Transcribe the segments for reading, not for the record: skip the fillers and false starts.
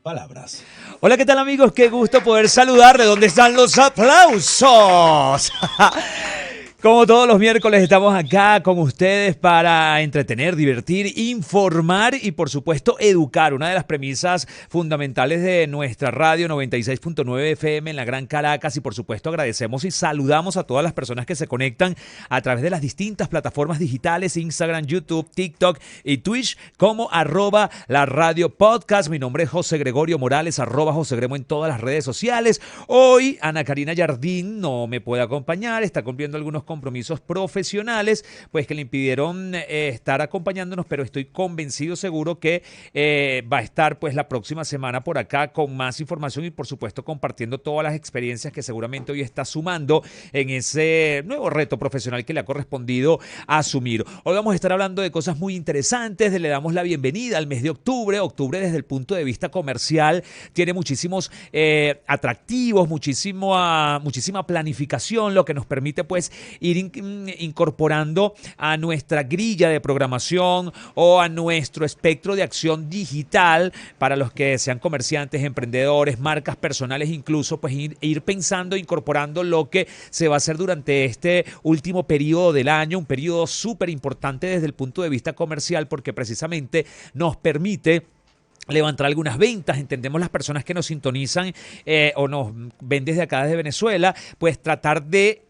palabras. Hola, ¿qué tal, amigos? Qué gusto poder saludarle. ¿Dónde están los aplausos? Como todos los miércoles estamos acá con ustedes para entretener, divertir, informar y por supuesto educar. Una de las premisas fundamentales de nuestra radio 96.9 FM en la Gran Caracas, y por supuesto agradecemos y saludamos a todas las personas que se conectan a través de las distintas plataformas digitales: Instagram, YouTube, TikTok y Twitch como @la radio podcast. Mi nombre es José Gregorio Morales, @José Gremo en todas las redes sociales. Hoy Ana Karina Jardín no me puede acompañar, está cumpliendo algunos compromisos profesionales pues que le impidieron estar acompañándonos, pero estoy convencido, seguro que va a estar pues la próxima semana por acá con más información y por supuesto compartiendo todas las experiencias que seguramente hoy está sumando en ese nuevo reto profesional que le ha correspondido asumir. Hoy vamos a estar hablando de cosas muy interesantes. Le damos la bienvenida al mes de octubre. Octubre, desde el punto de vista comercial, tiene muchísimos atractivos, muchísima planificación, lo que nos permite pues ir incorporando a nuestra grilla de programación o a nuestro espectro de acción digital para los que sean comerciantes, emprendedores, marcas personales, incluso pues ir pensando, incorporando lo que se va a hacer durante este último periodo del año, un periodo súper importante desde el punto de vista comercial, porque precisamente nos permite levantar algunas ventas. Entendemos las personas que nos sintonizan o nos ven desde acá, desde Venezuela, pues tratar de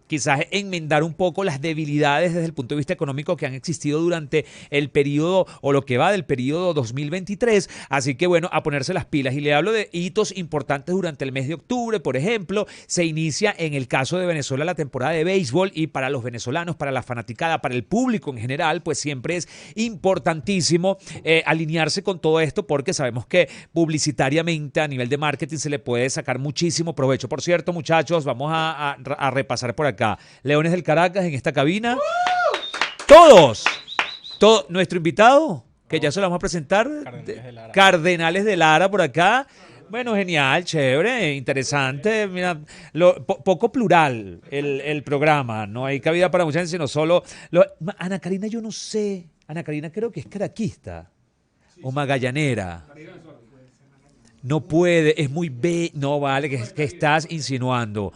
quizás enmendar un poco las debilidades desde el punto de vista económico que han existido durante el periodo o lo que va del periodo 2023. Así que bueno, a ponerse las pilas. Y le hablo de hitos importantes durante el mes de octubre. Por ejemplo, se inicia en el caso de Venezuela la temporada de béisbol, y para los venezolanos, para la fanaticada, para el público en general, pues siempre es importantísimo alinearse con todo esto, porque sabemos que publicitariamente a nivel de marketing se le puede sacar muchísimo provecho. Por cierto, muchachos, vamos a repasar por acá. Leones del Caracas en esta cabina. Todos. Todo nuestro invitado, que ya se lo vamos a presentar. Cardenales de Lara por acá. Bueno, genial, chévere, interesante. Mira, poco plural el programa. No hay cabida para mucha gente, sino solo... Ana Karina, yo no sé. Ana Karina creo que es caraquista o magallanera. No puede, es muy no vale, que estás insinuando.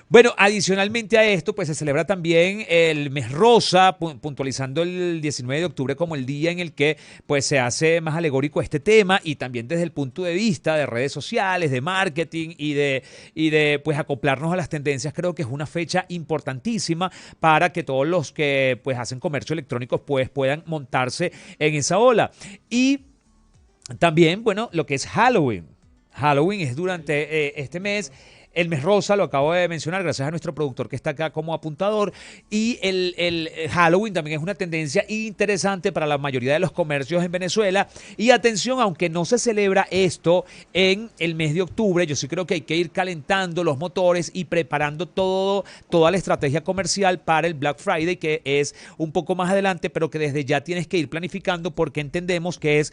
Bueno, adicionalmente a esto, pues se celebra también el mes rosa, puntualizando el 19 de octubre como el día en el que pues se hace más alegórico este tema, y también desde el punto de vista de redes sociales, de marketing y de pues acoplarnos a las tendencias. Creo que es una fecha importantísima para que todos los que pues hacen comercio electrónico pues puedan montarse en esa ola. Y también, bueno, lo que es Halloween. Halloween es durante este mes. El mes rosa, lo acabo de mencionar gracias a nuestro productor que está acá como apuntador. Y el Halloween también es una tendencia interesante para la mayoría de los comercios en Venezuela. Y atención, aunque no se celebra esto en el mes de octubre, yo sí creo que hay que ir calentando los motores y preparando toda la estrategia comercial para el Black Friday, que es un poco más adelante, pero que desde ya tienes que ir planificando, porque entendemos que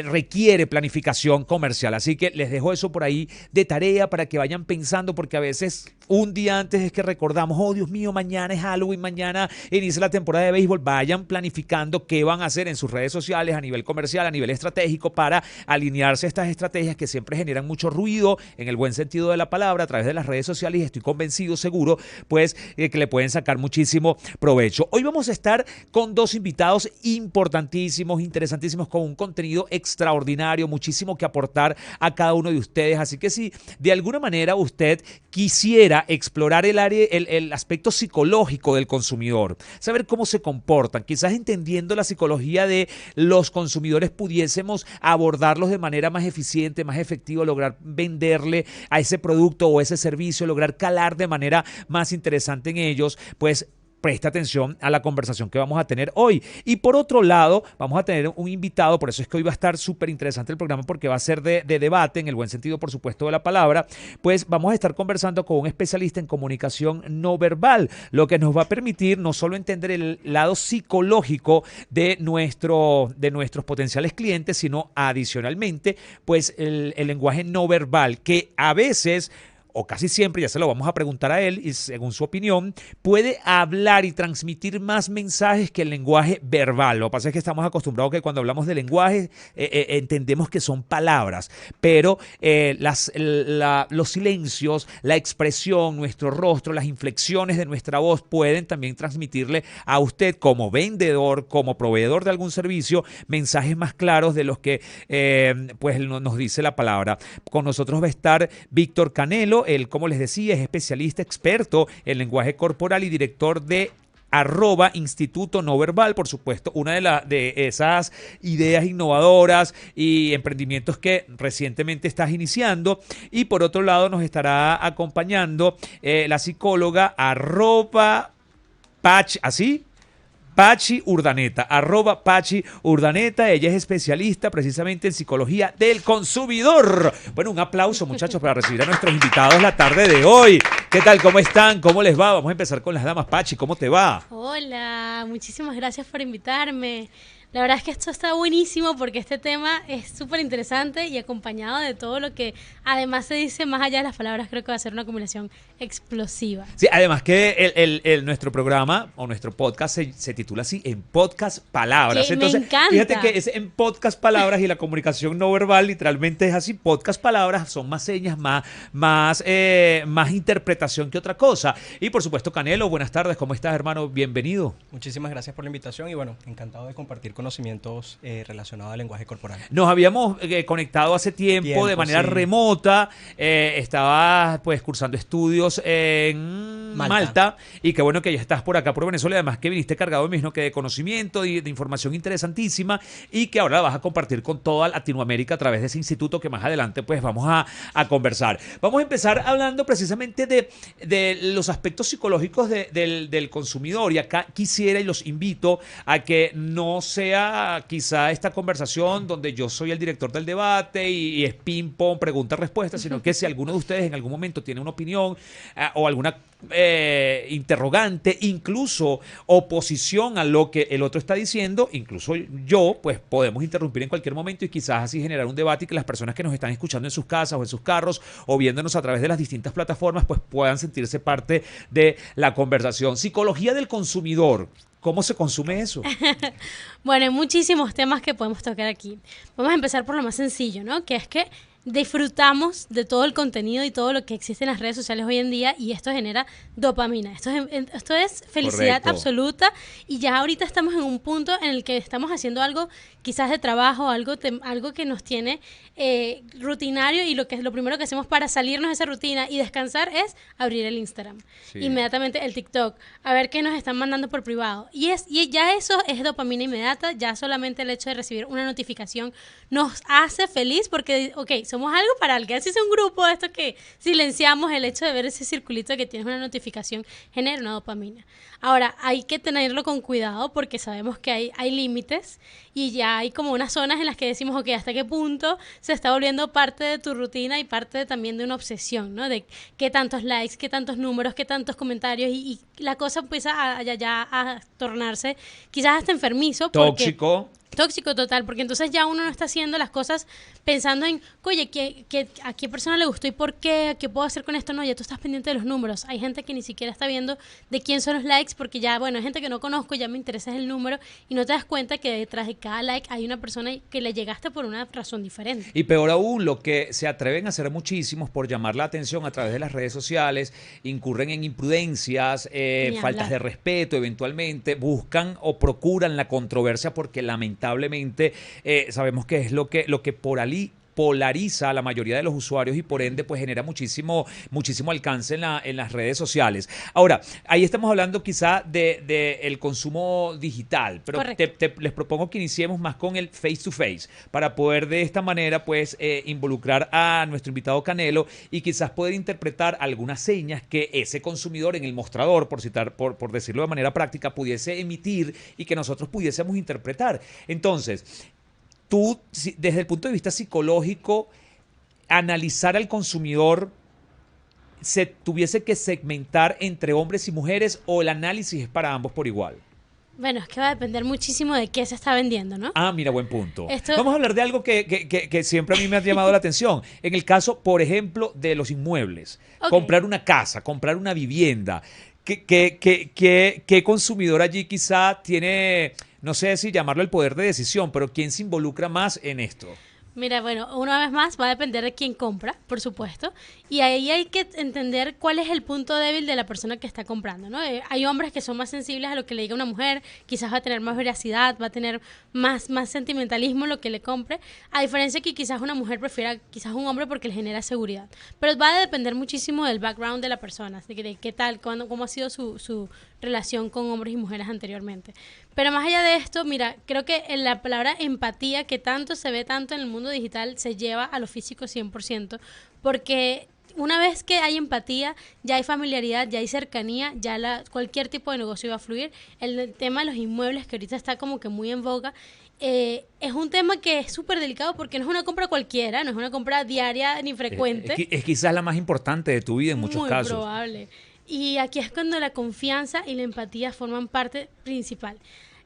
requiere planificación comercial. Así que les dejo eso por ahí de tarea para que vayan pensando, porque a veces un día antes es que recordamos, oh Dios mío, mañana es Halloween, mañana inicia la temporada de béisbol. Vayan planificando qué van a hacer en sus redes sociales a nivel comercial, a nivel estratégico, para alinearse a estas estrategias que siempre generan mucho ruido en el buen sentido de la palabra a través de las redes sociales, y estoy convencido, seguro, pues que le pueden sacar muchísimo provecho. Hoy vamos a estar con dos invitados importantísimos, interesantísimos, con un contenido extraordinario, muchísimo que aportar a cada uno de ustedes. Así que si de alguna manera usted quisiera explorar el aspecto psicológico del consumidor, saber cómo se comportan, quizás entendiendo la psicología de los consumidores, pudiésemos abordarlos de manera más eficiente, más efectiva, lograr venderle a ese producto o ese servicio, lograr calar de manera más interesante en ellos, pues presta atención a la conversación que vamos a tener hoy. Y por otro lado, vamos a tener un invitado, por eso es que hoy va a estar súper interesante el programa, porque va a ser de debate, en el buen sentido, por supuesto, de la palabra. Pues vamos a estar conversando con un especialista en comunicación no verbal, lo que nos va a permitir no solo entender el lado psicológico de nuestros potenciales clientes, sino adicionalmente, pues el lenguaje no verbal, que a veces o casi siempre, ya se lo vamos a preguntar a él, y según su opinión, puede hablar y transmitir más mensajes que el lenguaje verbal. Lo que pasa es que estamos acostumbrados que cuando hablamos de lenguaje entendemos que son palabras, pero los silencios, la expresión, nuestro rostro, las inflexiones de nuestra voz pueden también transmitirle a usted como vendedor, como proveedor de algún servicio, mensajes más claros de los que pues nos dice la palabra. Con nosotros va a estar Víctor Canelo. Él, como les decía, es especialista, experto en lenguaje corporal y director de @Instituto No Verbal, por supuesto, una de esas ideas innovadoras y emprendimientos que recientemente estás iniciando. Y por otro lado nos estará acompañando la psicóloga @Pachi Urdaneta, @Pachi Urdaneta. Ella es especialista precisamente en psicología del consumidor. Bueno, un aplauso, muchachos, para recibir a nuestros invitados la tarde de hoy. ¿Qué tal? ¿Cómo están? ¿Cómo les va? Vamos a empezar con las damas. Pachi, ¿cómo te va? Hola, muchísimas gracias por invitarme. La verdad es que esto está buenísimo porque este tema es súper interesante y acompañado de todo lo que además se dice más allá de las palabras, creo que va a ser una combinación explosiva. Sí, además que nuestro programa o nuestro podcast se titula así, En Podcast Palabras. Que Entonces, me encanta. fíjate que es En Podcast Palabras y la comunicación no verbal literalmente es así. Podcast Palabras son más señas, más interpretación que otra cosa. Y por supuesto, Canelo, buenas tardes. ¿Cómo estás, hermano? Bienvenido. Muchísimas gracias por la invitación y bueno, encantado de compartir conocimientos relacionados al lenguaje corporal. Nos habíamos conectado hace tiempo de manera remota. Estabas pues cursando estudios en Malta. Y qué bueno que ya estás por acá, por Venezuela. Además que viniste cargado mismo que de conocimiento y de información interesantísima y que ahora la vas a compartir con toda Latinoamérica a través de ese instituto que más adelante pues vamos a conversar. Vamos a empezar hablando precisamente de los aspectos psicológicos del consumidor. Y acá quisiera y los invito a que no sea quizá esta conversación donde yo soy el director del debate y es ping-pong, pregunta-respuesta, sino que si alguno de ustedes en algún momento tiene una opinión o alguna interrogante, incluso oposición a lo que el otro está diciendo, incluso yo, pues podemos interrumpir en cualquier momento y quizás así generar un debate y que las personas que nos están escuchando en sus casas o en sus carros o viéndonos a través de las distintas plataformas, pues puedan sentirse parte de la conversación. Psicología del consumidor. ¿Cómo se consume eso? Bueno, hay muchísimos temas que podemos tocar aquí. Vamos a empezar por lo más sencillo, ¿no? Que es que disfrutamos de todo el contenido y todo lo que existe en las redes sociales hoy en día y esto genera dopamina. Esto es felicidad Correcto. Absoluta y ya ahorita estamos en un punto en el que estamos haciendo algo quizás de trabajo, algo que nos tiene rutinario y lo primero que hacemos para salirnos de esa rutina y descansar es abrir el Instagram. Sí. Inmediatamente el TikTok, a ver qué nos están mandando por privado. Y ya eso es dopamina inmediata, ya solamente el hecho de recibir una notificación nos hace feliz porque, ok, somos algo para alguien. Así es un grupo de estos que silenciamos el hecho de ver ese circulito que tienes una notificación, genera una dopamina. Ahora, hay que tenerlo con cuidado porque sabemos que hay límites y ya hay como unas zonas en las que decimos, ok, ¿hasta qué punto se está volviendo parte de tu rutina y parte también de una obsesión, ¿no? De qué tantos likes, qué tantos números, qué tantos comentarios y la cosa empieza a tornarse quizás hasta enfermizo. Tóxico total, porque entonces ya uno no está haciendo las cosas pensando en, oye, ¿a qué persona le gustó y por qué? ¿Qué puedo hacer con esto? No, ya tú estás pendiente de los números. Hay gente que ni siquiera está viendo de quién son los likes porque ya, bueno, hay gente que no conozco, ya me interesa el número y no te das cuenta que detrás de cada like hay una persona que le llegaste por una razón diferente. Y peor aún, lo que se atreven a hacer muchísimos por llamar la atención a través de las redes sociales, incurren en imprudencias, faltas de respeto eventualmente, buscan o procuran la controversia porque lamentablemente sabemos que es lo que polariza a la mayoría de los usuarios y por ende pues genera muchísimo alcance en las redes sociales. Ahora, ahí estamos hablando quizá de el consumo digital, pero les propongo que iniciemos más con el face to face para poder de esta manera pues involucrar a nuestro invitado Canelo y quizás poder interpretar algunas señas que ese consumidor en el mostrador, por decirlo de manera práctica, pudiese emitir y que nosotros pudiésemos interpretar. Entonces, tú, desde el punto de vista psicológico, analizar al consumidor, ¿se tuviese que segmentar entre hombres y mujeres o el análisis es para ambos por igual? Bueno, es que va a depender muchísimo de qué se está vendiendo, ¿no? Ah, mira, buen punto. Esto- Vamos a hablar de algo que siempre a mí me ha llamado la atención. En el caso, por ejemplo, de los inmuebles. Ok. Comprar una casa, comprar una vivienda. ¿Qué consumidor allí quizá tiene, no sé si llamarlo el poder de decisión, pero quién se involucra más en esto? Mira, bueno, una vez más va a depender de quién compra, por supuesto, y ahí hay que entender cuál es el punto débil de la persona que está comprando, ¿no? Hay hombres que son más sensibles a lo que le diga una mujer, quizás va a tener más veracidad, va a tener más sentimentalismo en lo que le compre, a diferencia que quizás una mujer prefiera quizás un hombre porque le genera seguridad. Pero va a depender muchísimo del background de la persona, de qué tal, cómo ha sido su relación con hombres y mujeres anteriormente. Pero más allá de esto, mira, creo que en la palabra empatía, que tanto se ve tanto en el mundo digital, se lleva a lo físico 100%, porque una vez que hay empatía, ya hay familiaridad, ya hay cercanía, cualquier tipo de negocio va a fluir. El tema de los inmuebles, que ahorita está como que muy en boga, es un tema que es súper delicado porque no es una compra cualquiera, no es una compra diaria ni frecuente. Es quizás la más importante de tu vida en muchos Muy casos. probable. Y aquí es cuando la confianza y la empatía forman parte principal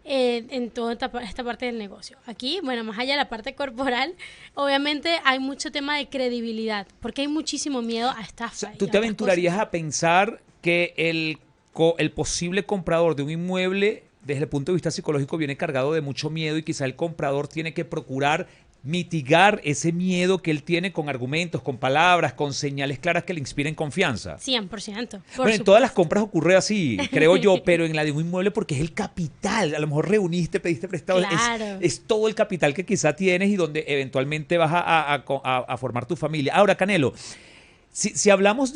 en toda esta parte del negocio. Aquí, bueno, más allá de la parte corporal, obviamente hay mucho tema de credibilidad, porque hay muchísimo miedo a O estafa. sea, y ¿tú a te otras aventurarías cosas. a pensar que el posible comprador de un inmueble, desde el punto de vista psicológico, viene cargado de mucho miedo y quizá el comprador tiene que procurar mitigar ese miedo que él tiene con argumentos, con palabras, con señales claras que le inspiren confianza? 100%. Bueno, en todas las compras ocurre así, creo yo, pero en la de un inmueble porque es el capital. A lo mejor reuniste, pediste prestado, Claro. es todo el capital que quizá tienes y donde eventualmente vas a formar tu familia. Ahora, Canelo, si hablamos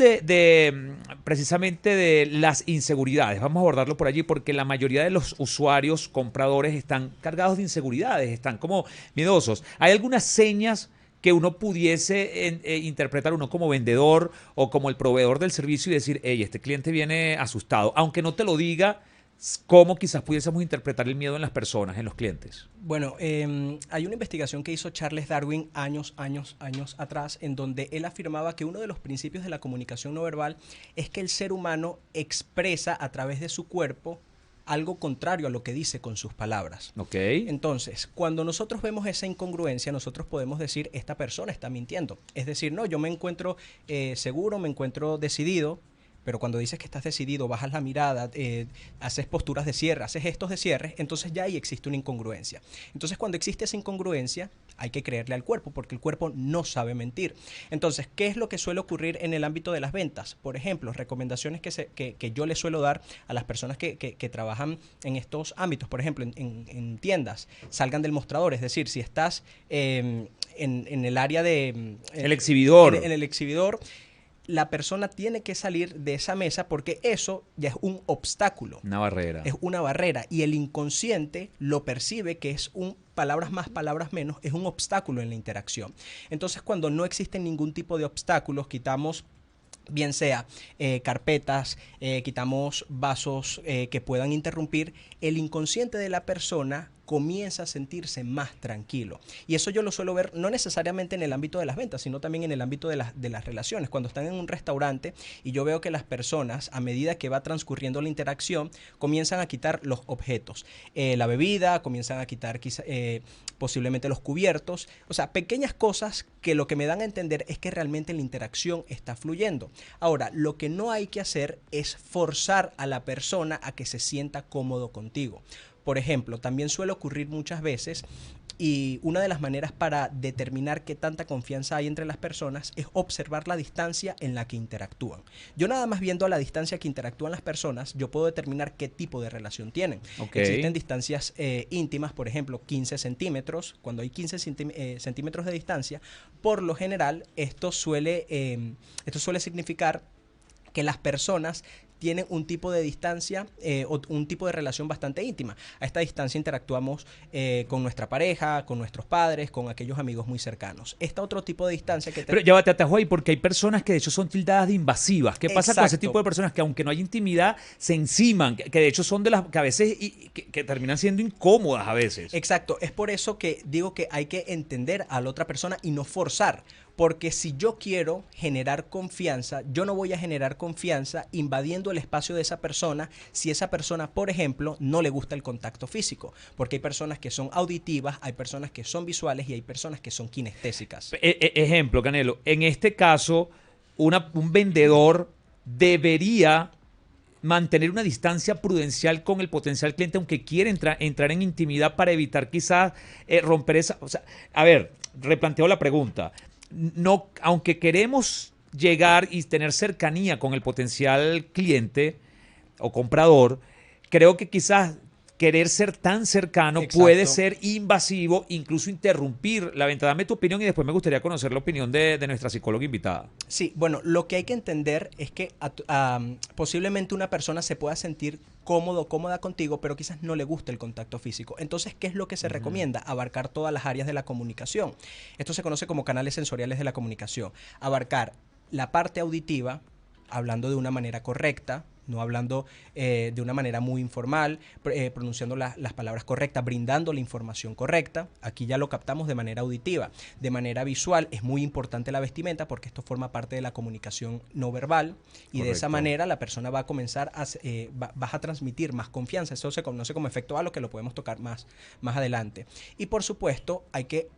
precisamente de las inseguridades, vamos a abordarlo por allí porque la mayoría de los usuarios, compradores, están cargados de inseguridades, están como miedosos. ¿Hay algunas señas que uno pudiese interpretar uno como vendedor o como el proveedor del servicio y decir, hey, este cliente viene asustado? Aunque no te lo diga, ¿cómo quizás pudiésemos interpretar el miedo en las personas, en los clientes? Bueno, hay una investigación que hizo Charles Darwin años atrás, en donde él afirmaba que uno de los principios de la comunicación no verbal es que el ser humano expresa a través de su cuerpo algo contrario a lo que dice con sus palabras. Ok. Entonces, cuando nosotros vemos esa incongruencia, nosotros podemos decir, esta persona está mintiendo. Es decir, no, yo me encuentro seguro, me encuentro decidido, pero cuando dices que estás decidido, bajas la mirada, haces posturas de cierre, haces gestos de cierre, entonces ya ahí existe una incongruencia. Entonces, cuando existe esa incongruencia, hay que creerle al cuerpo, porque el cuerpo no sabe mentir. Entonces, ¿qué es lo que suele ocurrir en el ámbito de las ventas? Por ejemplo, recomendaciones que yo le suelo dar a las personas que trabajan en estos ámbitos, por ejemplo, en tiendas, salgan del mostrador, es decir, si estás en el área de... El exhibidor. En el exhibidor, la persona tiene que salir de esa mesa porque eso ya es un obstáculo. Una barrera. Es una barrera y el inconsciente lo percibe que es palabras más, palabras menos, es un obstáculo en la interacción. Entonces, cuando no existe ningún tipo de obstáculos, quitamos bien sea carpetas, quitamos vasos que puedan interrumpir, el inconsciente de la persona comienza a sentirse más tranquilo. Y eso yo lo suelo ver no necesariamente en el ámbito de las ventas, sino también en el ámbito de las relaciones. Cuando están en un restaurante y yo veo que las personas, a medida que va transcurriendo la interacción, comienzan a quitar los objetos. La bebida, comienzan a quitar posiblemente los cubiertos. O sea, pequeñas cosas que lo que me dan a entender es que realmente la interacción está fluyendo. Ahora, lo que no hay que hacer es forzar a la persona a que se sienta cómodo contigo. Por ejemplo, también suele ocurrir muchas veces y una de las maneras para determinar qué tanta confianza hay entre las personas es observar la distancia en la que interactúan. Yo nada más viendo a la distancia que interactúan las personas, yo puedo determinar qué tipo de relación tienen. Okay. Existen distancias íntimas, por ejemplo, 15 centímetros. Cuando hay 15 centímetros de distancia, por lo general esto suele significar que las personas tienen un tipo de distancia o un tipo de relación bastante íntima. A esta distancia interactuamos con nuestra pareja, con nuestros padres, con aquellos amigos muy cercanos. Esta otro tipo de distancia que... Pero ya te atajo ahí porque hay personas que de hecho son tildadas de invasivas. ¿Qué pasa con ese Exacto. tipo de personas que aunque no hay intimidad se enciman? Que de hecho son de las que a veces que terminan siendo incómodas a veces. Exacto. Es por eso que digo que hay que entender a la otra persona y no forzar. Porque si yo quiero generar confianza, yo no voy a generar confianza invadiendo el espacio de esa persona si esa persona, por ejemplo, no le gusta el contacto físico. Porque hay personas que son auditivas, hay personas que son visuales y hay personas que son kinestésicas. Ejemplo, Canelo, en este caso, un vendedor debería mantener una distancia prudencial con el potencial cliente, aunque quiere entrar en intimidad para evitar quizás romper esa... O sea, a ver, replanteo la pregunta. No, aunque queremos llegar y tener cercanía con el potencial cliente o comprador, creo que quizás querer ser tan cercano puede ser invasivo, incluso interrumpir la venta. Dame tu opinión y después me gustaría conocer la opinión de nuestra psicóloga invitada. Sí, bueno, lo que hay que entender es que posiblemente una persona se pueda sentir cómoda contigo, pero quizás no le guste el contacto físico. Entonces, ¿qué es lo que se recomienda? Abarcar todas las áreas de la comunicación. Esto se conoce como canales sensoriales de la comunicación. Abarcar la parte auditiva, hablando de una manera correcta, no hablando de una manera muy informal, pronunciando las palabras correctas, brindando la información correcta. Aquí ya lo captamos de manera auditiva. De manera visual es muy importante la vestimenta porque esto forma parte de la comunicación no verbal y de esa manera la persona va a comenzar vas a transmitir más confianza. Eso se conoce como efecto halo, que lo podemos tocar más adelante. Y por supuesto hay que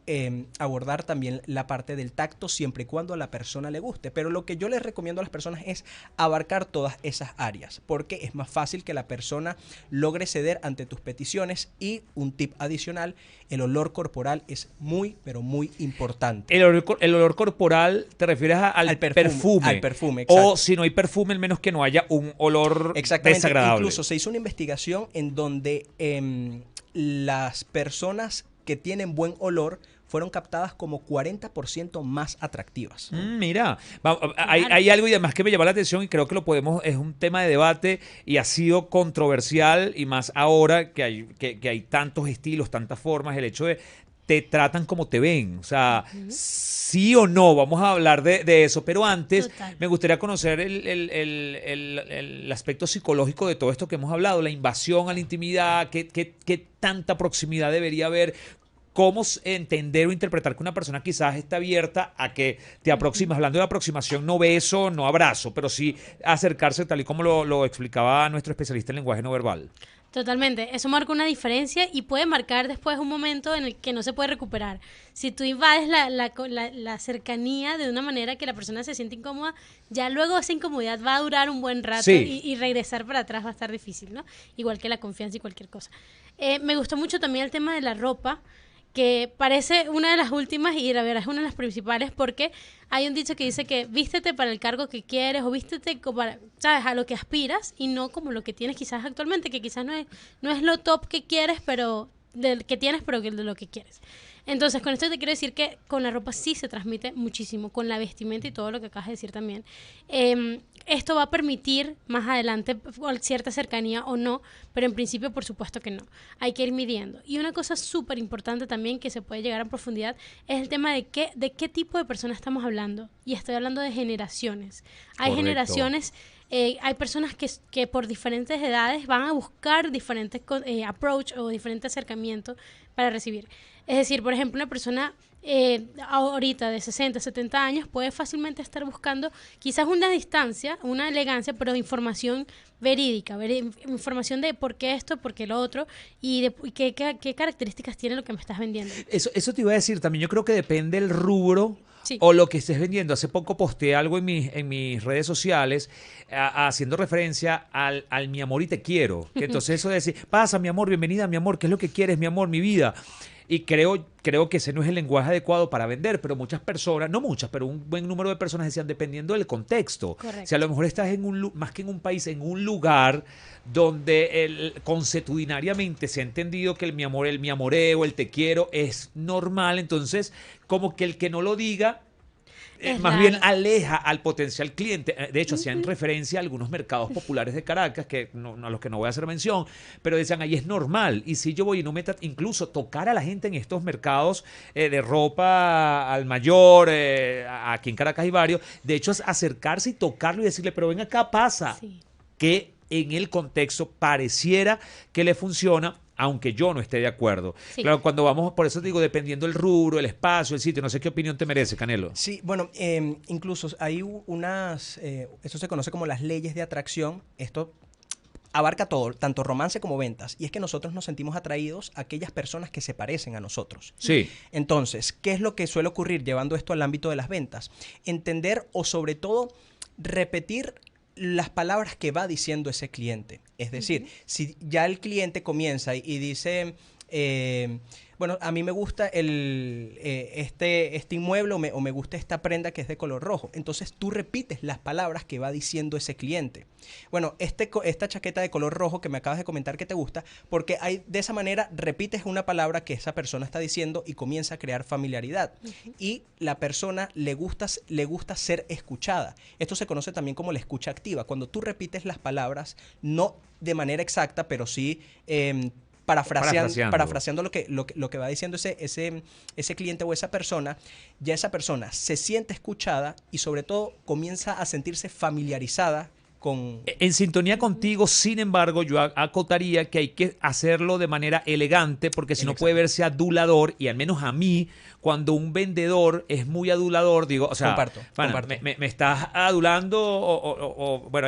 abordar también la parte del tacto siempre y cuando a la persona le guste. Pero lo que yo les recomiendo a las personas es abarcar todas esas áreas, porque es más fácil que la persona logre ceder ante tus peticiones. Y un tip adicional, el olor corporal es muy, pero muy importante. El olor corporal, ¿te refieres al perfume? Al perfume, exacto. O si no hay perfume, al menos que no haya un olor desagradable. Incluso se hizo una investigación en donde las personas que tienen buen olor fueron captadas como 40% más atractivas. Mira, hay algo y además que me llama la atención y creo que es un tema de debate y ha sido controversial, y más ahora que hay tantos estilos, tantas formas, el hecho de te tratan como te ven, o sea, sí o no, vamos a hablar de eso, pero antes me gustaría conocer el aspecto psicológico de todo esto que hemos hablado, la invasión a la intimidad, qué tanta proximidad debería haber. ¿Cómo entender o interpretar que una persona quizás está abierta a que te aproximas? Hablando de aproximación, no beso, no abrazo, pero sí acercarse tal y como lo explicaba nuestro especialista en lenguaje no verbal. Totalmente, eso marca una diferencia y puede marcar después un momento en el que no se puede recuperar. Si tú invades la cercanía de una manera que la persona se siente incómoda, ya luego esa incomodidad va a durar un buen rato, y regresar para atrás va a estar difícil, ¿no? Igual que la confianza y cualquier cosa. Me gustó mucho también el tema de la ropa, que parece una de las últimas y la verdad es una de las principales, porque hay un dicho que dice que vístete para el cargo que quieres o vístete para, ¿sabes?, a lo que aspiras y no como lo que tienes quizás actualmente, que quizás no es lo top que quieres, pero que tienes, pero de lo que quieres. Entonces, con esto te quiero decir que con la ropa sí se transmite muchísimo, con la vestimenta y todo lo que acabas de decir también. Esto va a permitir más adelante cierta cercanía o no, pero en principio por supuesto que no. Hay que ir midiendo. Y una cosa súper importante también que se puede llegar a profundidad es el tema de qué tipo de persona estamos hablando. Y estoy hablando de generaciones. Hay generaciones... hay personas que por diferentes edades van a buscar diferentes approach o diferentes acercamientos para recibir. Es decir, por ejemplo, una persona ahorita de 60, 70 años puede fácilmente estar buscando quizás una distancia, una elegancia, pero información verídica, información de por qué esto, por qué lo otro y de qué características tiene lo que me estás vendiendo. Eso te iba a decir también. Yo creo que depende del rubro. Sí. O lo que estés vendiendo. Hace poco posteé algo en mis redes sociales haciendo referencia al mi amor y te quiero. Que entonces eso de decir, pasa mi amor, bienvenida mi amor, ¿qué es lo que quieres mi amor, mi vida? Y creo que ese no es el lenguaje adecuado para vender, pero muchas personas, no muchas, pero un buen número de personas decían, dependiendo del contexto. Correcto. Si a lo mejor estás más que en un país, en un lugar donde consuetudinariamente se ha entendido que el mi amoreo, el te quiero es normal, entonces como que el que no lo diga más bien aleja al potencial cliente. De hecho, hacían referencia a algunos mercados populares de Caracas, a los que no voy a hacer mención, pero decían, ahí es normal. Y si yo voy y no incluso tocar a la gente en estos mercados de ropa al mayor, aquí en Caracas hay varios, de hecho es acercarse y tocarlo y decirle, pero ven acá, pasa. Sí. Que en el contexto pareciera que le funciona aunque yo no esté de acuerdo. Sí. Claro, cuando vamos, por eso te digo, dependiendo el rubro, el espacio, el sitio, no sé qué opinión te merece, Canelo. Sí, bueno, incluso hay unas, eso se conoce como las leyes de atracción. Esto abarca todo, tanto romance como ventas. Y es que nosotros nos sentimos atraídos a aquellas personas que se parecen a nosotros. Sí. Entonces, ¿qué es lo que suele ocurrir llevando esto al ámbito de las ventas? Entender o sobre todo repetir las palabras que va diciendo ese cliente. Es decir, si ya el cliente comienza y dice, bueno, a mí me gusta este inmueble o me gusta esta prenda que es de color rojo. Entonces tú repites las palabras que va diciendo ese cliente. Bueno, esta chaqueta de color rojo que me acabas de comentar que te gusta, porque de esa manera repites una palabra que esa persona está diciendo y comienza a crear familiaridad. Y la persona le gusta ser escuchada. Esto se conoce también como la escucha activa. Cuando tú repites las palabras, no de manera exacta, pero sí parafraseando lo que va diciendo ese cliente o esa persona, ya esa persona se siente escuchada y sobre todo comienza a sentirse familiarizada con... En sintonía contigo, sin embargo, yo acotaría que hay que hacerlo de manera elegante, porque si no puede verse adulador, y al menos a mí, cuando un vendedor es muy adulador, digo, o sea, comparto. Me estás adulando bueno,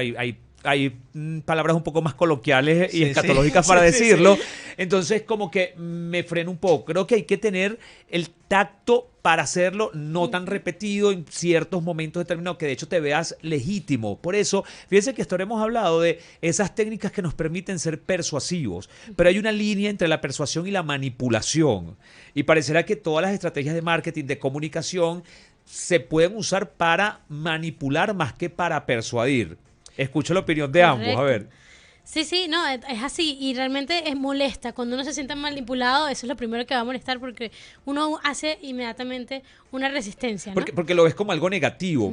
hay palabras un poco más coloquiales y escatológicas para decirlo. Entonces, como que me freno un poco. Creo que hay que tener el tacto para hacerlo no tan repetido en ciertos momentos determinados, que de hecho te veas legítimo. Por eso, fíjense que hasta ahora hemos hablado de esas técnicas que nos permiten ser persuasivos, pero hay una línea entre la persuasión y la manipulación. Y parecerá que todas las estrategias de marketing, de comunicación, se pueden usar para manipular más que para persuadir. Escucho la opinión de ambos, a ver. Sí, no, es así y realmente es molesta. Cuando uno se siente manipulado, eso es lo primero que va a molestar porque uno hace inmediatamente una resistencia, ¿no? Porque lo ves como algo negativo.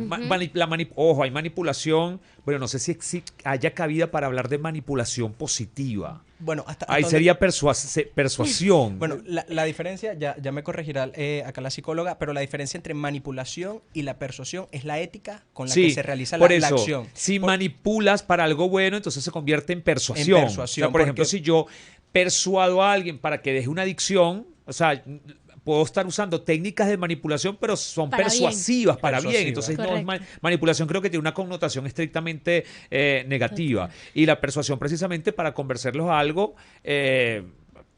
Ojo, hay manipulación, bueno, no sé si haya cabida para hablar de manipulación positiva. Bueno, ahí sería persuasión. Bueno, la diferencia, ya me corregirá acá la psicóloga, pero la diferencia entre manipulación y la persuasión es la ética con la que se realiza la acción. Si manipulas para algo bueno, entonces se convierte en persuasión. O sea, por ejemplo, si yo persuado a alguien para que deje una adicción, o sea, puedo estar usando técnicas de manipulación, pero son persuasivas para bien. Entonces, no es manipulación, creo que tiene una connotación estrictamente negativa. Y la persuasión, precisamente, para convencerlos a algo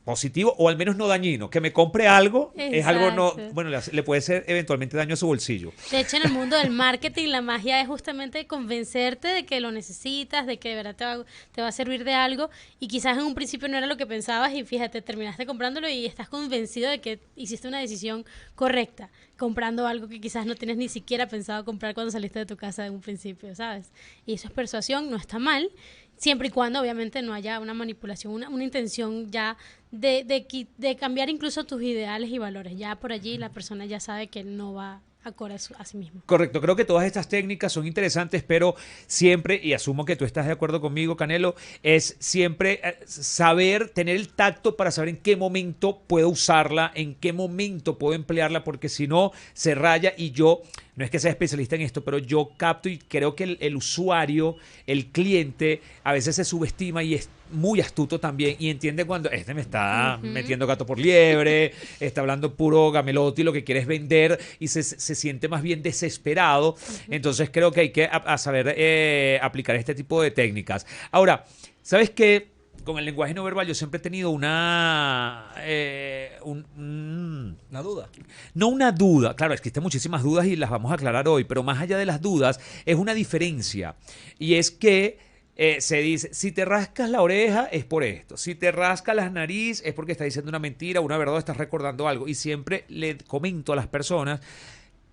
positivo o al menos no dañino. Que me compre algo es algo no... Bueno, le puede ser eventualmente daño a su bolsillo. De hecho, en el mundo del marketing, la magia es justamente convencerte de que lo necesitas, de que de verdad te va a servir de algo y quizás en un principio no era lo que pensabas y fíjate, terminaste comprándolo y estás convencido de que hiciste una decisión correcta, comprando algo que quizás no tienes ni siquiera pensado comprar cuando saliste de tu casa en un principio, ¿sabes? Y eso es persuasión, no está mal, siempre y cuando obviamente no haya una manipulación, una intención ya de cambiar incluso tus ideales y valores. Ya por allí la persona ya sabe que no va acorde a sí mismo. Correcto, creo que todas estas técnicas son interesantes, pero siempre, y asumo que tú estás de acuerdo conmigo, Canelo, es siempre saber, tener el tacto para saber en qué momento puedo usarla, en qué momento puedo emplearla, porque si no, se raya y yo... No es que sea especialista en esto, pero yo capto y creo que el usuario, el cliente, a veces se subestima y es muy astuto también y entiende cuando me está metiendo gato por liebre, está hablando puro gamelote y lo que quiere es vender y se siente más bien desesperado. Entonces creo que hay que saber aplicar este tipo de técnicas. Ahora, ¿sabes qué? Con el lenguaje no verbal yo siempre he tenido una duda. No una duda, claro, existen muchísimas dudas y las vamos a aclarar hoy, pero más allá de las dudas es una diferencia y es que se dice, si te rascas la oreja es por esto, si te rascas la nariz es porque estás diciendo una mentira, una verdad, estás recordando algo y siempre le comento a las personas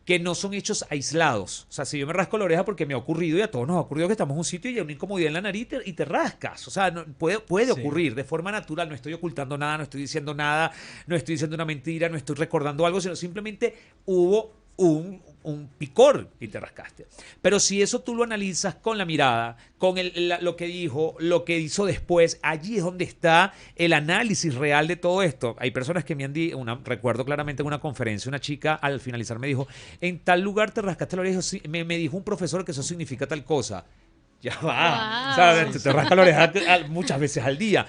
que no son hechos aislados. O sea, si yo me rasco la oreja porque me ha ocurrido y a todos nos ha ocurrido que estamos en un sitio y hay una incomodidad en la nariz y te rascas. O sea, puede ocurrir de forma natural. No estoy ocultando nada, no estoy diciendo nada, no estoy diciendo una mentira, no estoy recordando algo, sino simplemente hubo un picor y te rascaste. Pero si eso tú lo analizas con la mirada, con lo que dijo, lo que hizo después, allí es donde está el análisis real de todo esto. Hay personas que me han dicho, recuerdo claramente en una conferencia, una chica al finalizar me dijo, en tal lugar te rascaste la oreja, me dijo un profesor que eso significa tal cosa. Ya va. Wow. O sea, te rasca la oreja muchas veces al día.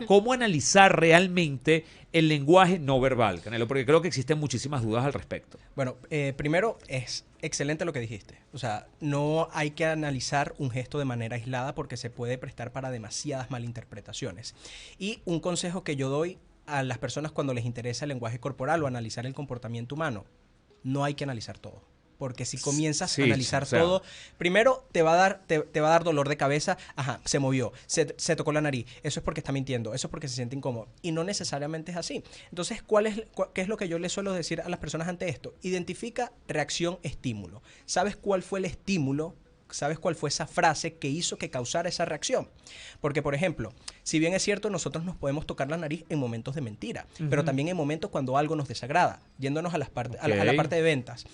¿Cómo analizar realmente el lenguaje no verbal, Canelo? Porque creo que existen muchísimas dudas al respecto. Bueno, primero es excelente lo que dijiste. O sea, no hay que analizar un gesto de manera aislada porque se puede prestar para demasiadas malinterpretaciones. Y un consejo que yo doy a las personas cuando les interesa el lenguaje corporal o analizar el comportamiento humano, no hay que analizar todo. Porque si comienzas a analizar todo, primero te va a dar dolor de cabeza. Ajá, se movió, se tocó la nariz. Eso es porque está mintiendo, eso es porque se siente incómodo. Y no necesariamente es así. Entonces, ¿qué es lo que yo les suelo decir a las personas ante esto? Identifica reacción-estímulo. ¿Sabes cuál fue el estímulo? ¿Sabes cuál fue esa frase que hizo que causara esa reacción? Porque, por ejemplo, si bien es cierto, nosotros nos podemos tocar la nariz en momentos de mentira, pero también en momentos cuando algo nos desagrada, yéndonos a la parte de ventas.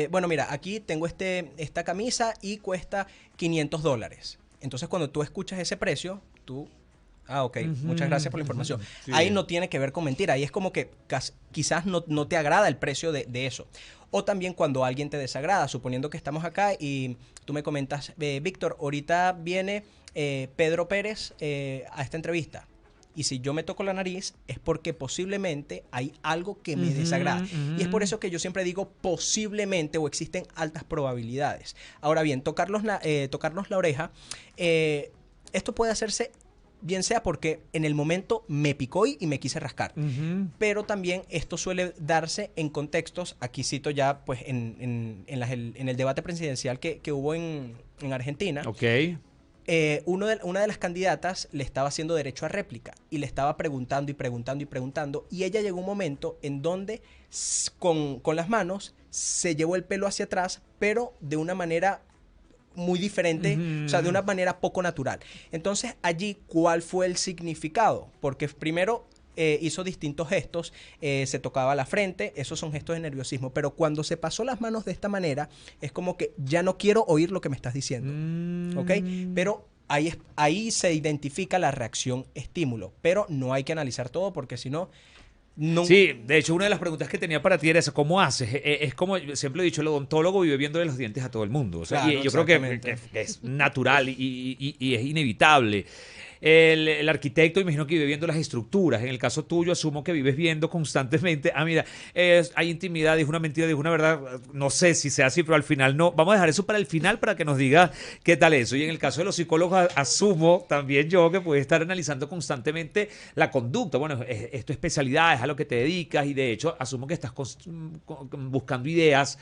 Bueno, mira, aquí tengo esta camisa y cuesta $500. Entonces, cuando tú escuchas ese precio, tú... Ah, ok. Muchas gracias por la información. Sí. Ahí no tiene que ver con mentira. Ahí es como que quizás no te agrada el precio de eso. O también cuando alguien te desagrada, suponiendo que estamos acá y tú me comentas, Víctor, ahorita viene Pedro Pérez a esta entrevista. Y si yo me toco la nariz es porque posiblemente hay algo que me desagrada. Y es por eso que yo siempre digo posiblemente o existen altas probabilidades. Ahora bien, tocarnos la oreja, esto puede hacerse bien sea porque en el momento me picó y me quise rascar. Pero también esto suele darse en contextos, aquí cito ya pues en el debate presidencial que hubo en Argentina. Ok. Una de las candidatas le estaba haciendo derecho a réplica y le estaba preguntando y ella llegó a un momento en donde con las manos se llevó el pelo hacia atrás, pero de una manera muy diferente, o sea, de una manera poco natural. Entonces, allí, ¿cuál fue el significado? Porque primero hizo distintos gestos, se tocaba la frente, esos son gestos de nerviosismo, pero cuando se pasó las manos de esta manera, es como que ya no quiero oír lo que me estás diciendo, ¿ok? Pero ahí se identifica la reacción-estímulo, pero no hay que analizar todo porque si no... Sí, de hecho, una de las preguntas que tenía para ti era esa, ¿cómo haces? Es como siempre he dicho, el odontólogo vive viéndole los dientes a todo el mundo. O sea, claro, y yo creo que es natural y es inevitable. El arquitecto, imagino que vive viendo las estructuras. En el caso tuyo, asumo que vives viendo constantemente. Ah, mira, hay intimidad, dijo una mentira, dijo una verdad. No sé si sea así, pero al final no. Vamos a dejar eso para el final para que nos digas qué tal eso. Y en el caso de los psicólogos, asumo también yo que puedes estar analizando constantemente la conducta. Bueno, es tu especialidad, es a lo que te dedicas y de hecho, asumo que estás buscando ideas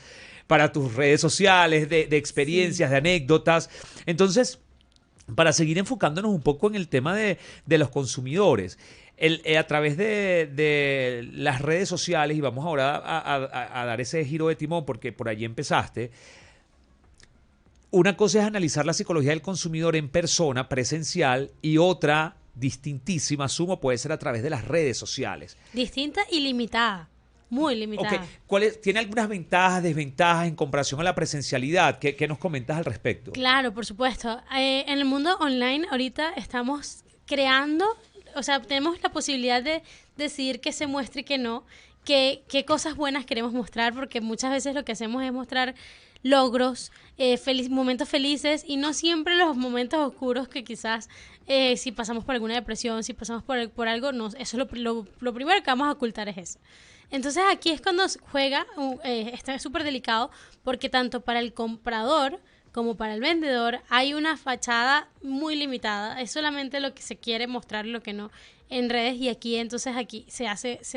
para tus redes sociales, de experiencias, de anécdotas. Entonces, para seguir enfocándonos un poco en el tema de los consumidores, a través de las redes sociales, y vamos ahora a dar ese giro de timón porque por allí empezaste, una cosa es analizar la psicología del consumidor en persona, presencial, y otra distintísima, asumo, puede ser a través de las redes sociales. Distinta y limitada. Muy limitada. Okay. ¿Tiene algunas ventajas, desventajas en comparación a la presencialidad? ¿Qué nos comentas al respecto? Claro, por supuesto. En el mundo online ahorita estamos creando, o sea, tenemos la posibilidad de decidir qué se muestre y qué no, qué cosas buenas queremos mostrar, porque muchas veces lo que hacemos es mostrar logros, momentos felices y no siempre los momentos oscuros que quizás si pasamos por alguna depresión, si pasamos por algo, no, eso es lo primero que vamos a ocultar es eso. Entonces aquí es cuando juega, está súper delicado porque tanto para el comprador como para el vendedor hay una fachada muy limitada, es solamente lo que se quiere mostrar, lo que no en redes y aquí se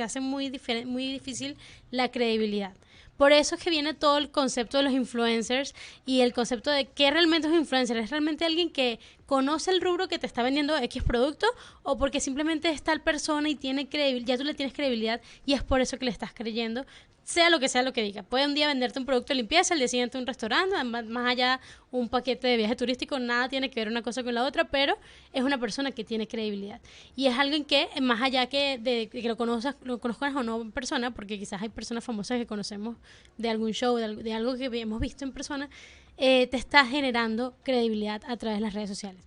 hace muy difícil la credibilidad. Por eso es que viene todo el concepto de los influencers y el concepto de qué realmente es un influencer. ¿Es realmente alguien que conoce el rubro que te está vendiendo X producto o porque simplemente es tal persona y tiene ya tú le tienes credibilidad y es por eso que le estás creyendo? Sea lo que diga. Puede un día venderte un producto de limpieza, el día siguiente un restaurante, más allá un paquete de viaje turístico, nada tiene que ver una cosa con la otra, pero es una persona que tiene credibilidad. Y es alguien que, más allá de que lo conozcas o no en persona, porque quizás hay personas famosas que conocemos de algún show, de algo que hemos visto en persona, te está generando credibilidad a través de las redes sociales.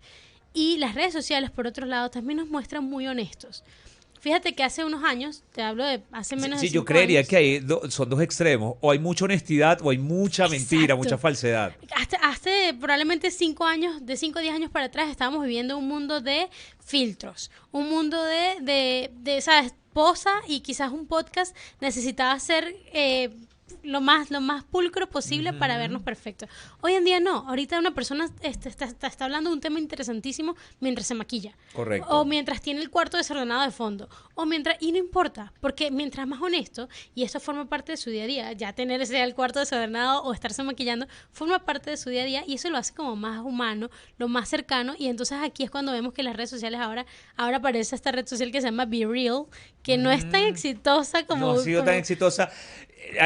Y las redes sociales, por otro lado, también nos muestran muy honestos. Fíjate que hace unos años, te hablo de hace menos de Sí, yo 5 creería años. que son dos extremos. O hay mucha honestidad o hay mucha mentira, Exacto. mucha falsedad. Hasta hace probablemente 5 años, de 5 o 10 años para atrás, estábamos viviendo un mundo de filtros, un mundo ¿sabes? Posa y quizás un podcast necesitaba ser lo más pulcro posible para vernos perfectos. Hoy en día no. Ahorita una persona está hablando de un tema interesantísimo mientras se maquilla. Correcto. O mientras tiene el cuarto desordenado de fondo. Y no importa, porque mientras más honesto, y eso forma parte de su día a día, ya tener el cuarto desordenado o estarse maquillando, forma parte de su día a día y eso lo hace como más humano, lo más cercano. Y entonces aquí es cuando vemos que las redes sociales ahora aparece esta red social que se llama Be Real, que no es tan exitosa como... No ha sido tan exitosa.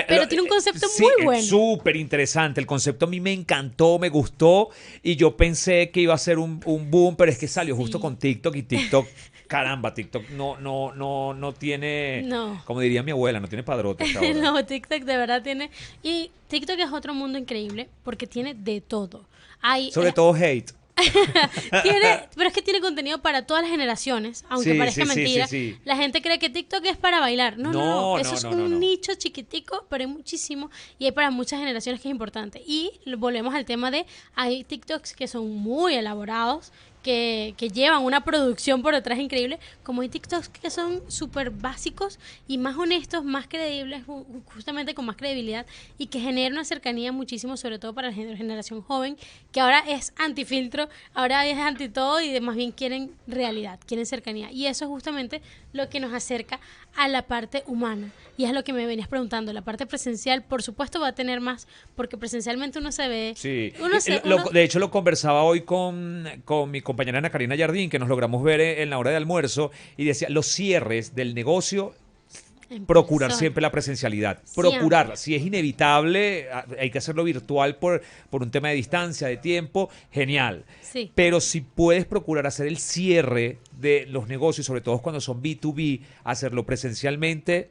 Pero tiene un concepto Sí, muy bueno. Súper interesante. El concepto a mí me encantó, me gustó. Y yo pensé que iba a ser un boom, pero es que salió justo con TikTok. Y TikTok, caramba, TikTok no tiene, No. como diría mi abuela, no tiene padrote hasta ahora. No, TikTok de verdad tiene... Y TikTok es otro mundo increíble porque tiene de todo. Hay, Sobre todo hate. pero es que tiene contenido para todas las generaciones, aunque Sí, parezca sí, sí, mentira. sí, sí. La gente cree que TikTok es para bailar. No, no, No, no. Eso no, es no, un no, no. nicho chiquitico, pero hay muchísimo y hay para muchas generaciones que es importante. Y volvemos al tema de hay TikToks que son muy elaborados, que llevan una producción por detrás increíble, como hay TikToks que son súper básicos y más honestos, más creíbles, justamente con más credibilidad y que generan una cercanía muchísimo, sobre todo para la generación joven, que ahora es antifiltro, ahora es anti todo y más bien quieren realidad, quieren cercanía. Y eso es justamente lo que nos acerca a la parte humana. Y es lo que me venías preguntando, la parte presencial, por supuesto, va a tener más, porque presencialmente uno se ve... Sí, uno- de hecho lo conversaba hoy con mi compañera Ana Karina Jardín, que nos logramos ver en la hora de almuerzo, y decía, los cierres del negocio, en procurar persona. siempre la presencialidad, Siempre. procurarla. Si es inevitable, hay que hacerlo virtual por un tema de distancia, de tiempo, genial. Sí. Pero si puedes procurar hacer el cierre de los negocios, sobre todo cuando son B2B, hacerlo presencialmente,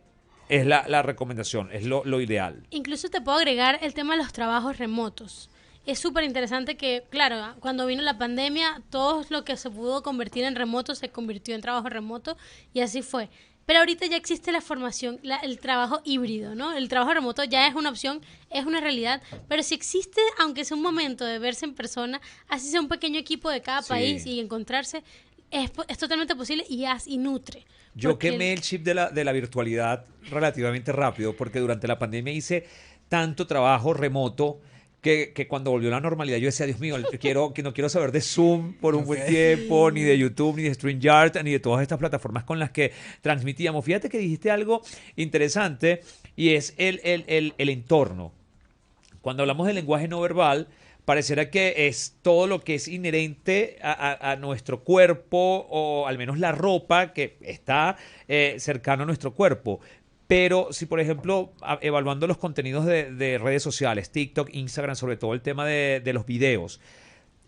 es la recomendación, es lo ideal. Incluso te puedo agregar el tema de los trabajos remotos. Es súper interesante que, claro, cuando vino la pandemia, todo lo que se pudo convertir en remoto se convirtió en trabajo remoto y así fue. Pero ahorita ya existe la formación, el trabajo híbrido, ¿no? El trabajo remoto ya es una opción, es una realidad, pero si existe, aunque sea un momento de verse en persona, así sea un pequeño equipo de cada Sí. país y encontrarse, es totalmente posible y nutre. Yo Porque quemé el chip de la virtualidad relativamente rápido porque durante la pandemia hice tanto trabajo remoto que cuando volvió la normalidad yo decía, Dios mío, no quiero saber de Zoom por un buen Ok. tiempo, ni de YouTube, ni de StreamYard, ni de todas estas plataformas con las que transmitíamos. Fíjate que dijiste algo interesante y es el entorno. Cuando hablamos del lenguaje no verbal, pareciera que es todo lo que es inherente a nuestro cuerpo, o al menos la ropa que está cercano a nuestro cuerpo. Pero si, por ejemplo, evaluando los contenidos de redes sociales, TikTok, Instagram, sobre todo el tema de los videos,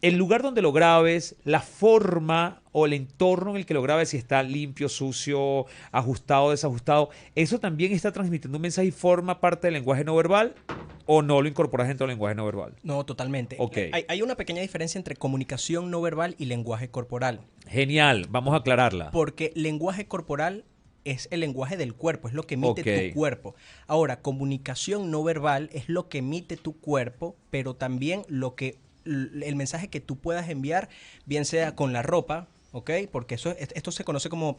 el lugar donde lo grabes, la forma o el entorno en el que lo grabes, si está limpio, sucio, ajustado, desajustado, ¿eso también está transmitiendo un mensaje y forma parte del lenguaje no verbal o no lo incorporas dentro del lenguaje no verbal? No, totalmente. Ok. Hay una pequeña diferencia entre comunicación no verbal y lenguaje corporal. Genial, vamos a aclararla. Porque lenguaje corporal es el lenguaje del cuerpo, es lo que emite Ok. tu cuerpo. Ahora, comunicación no verbal es lo que emite tu cuerpo, pero también el mensaje que tú puedas enviar, bien sea con la ropa, ¿ok? Porque esto se conoce como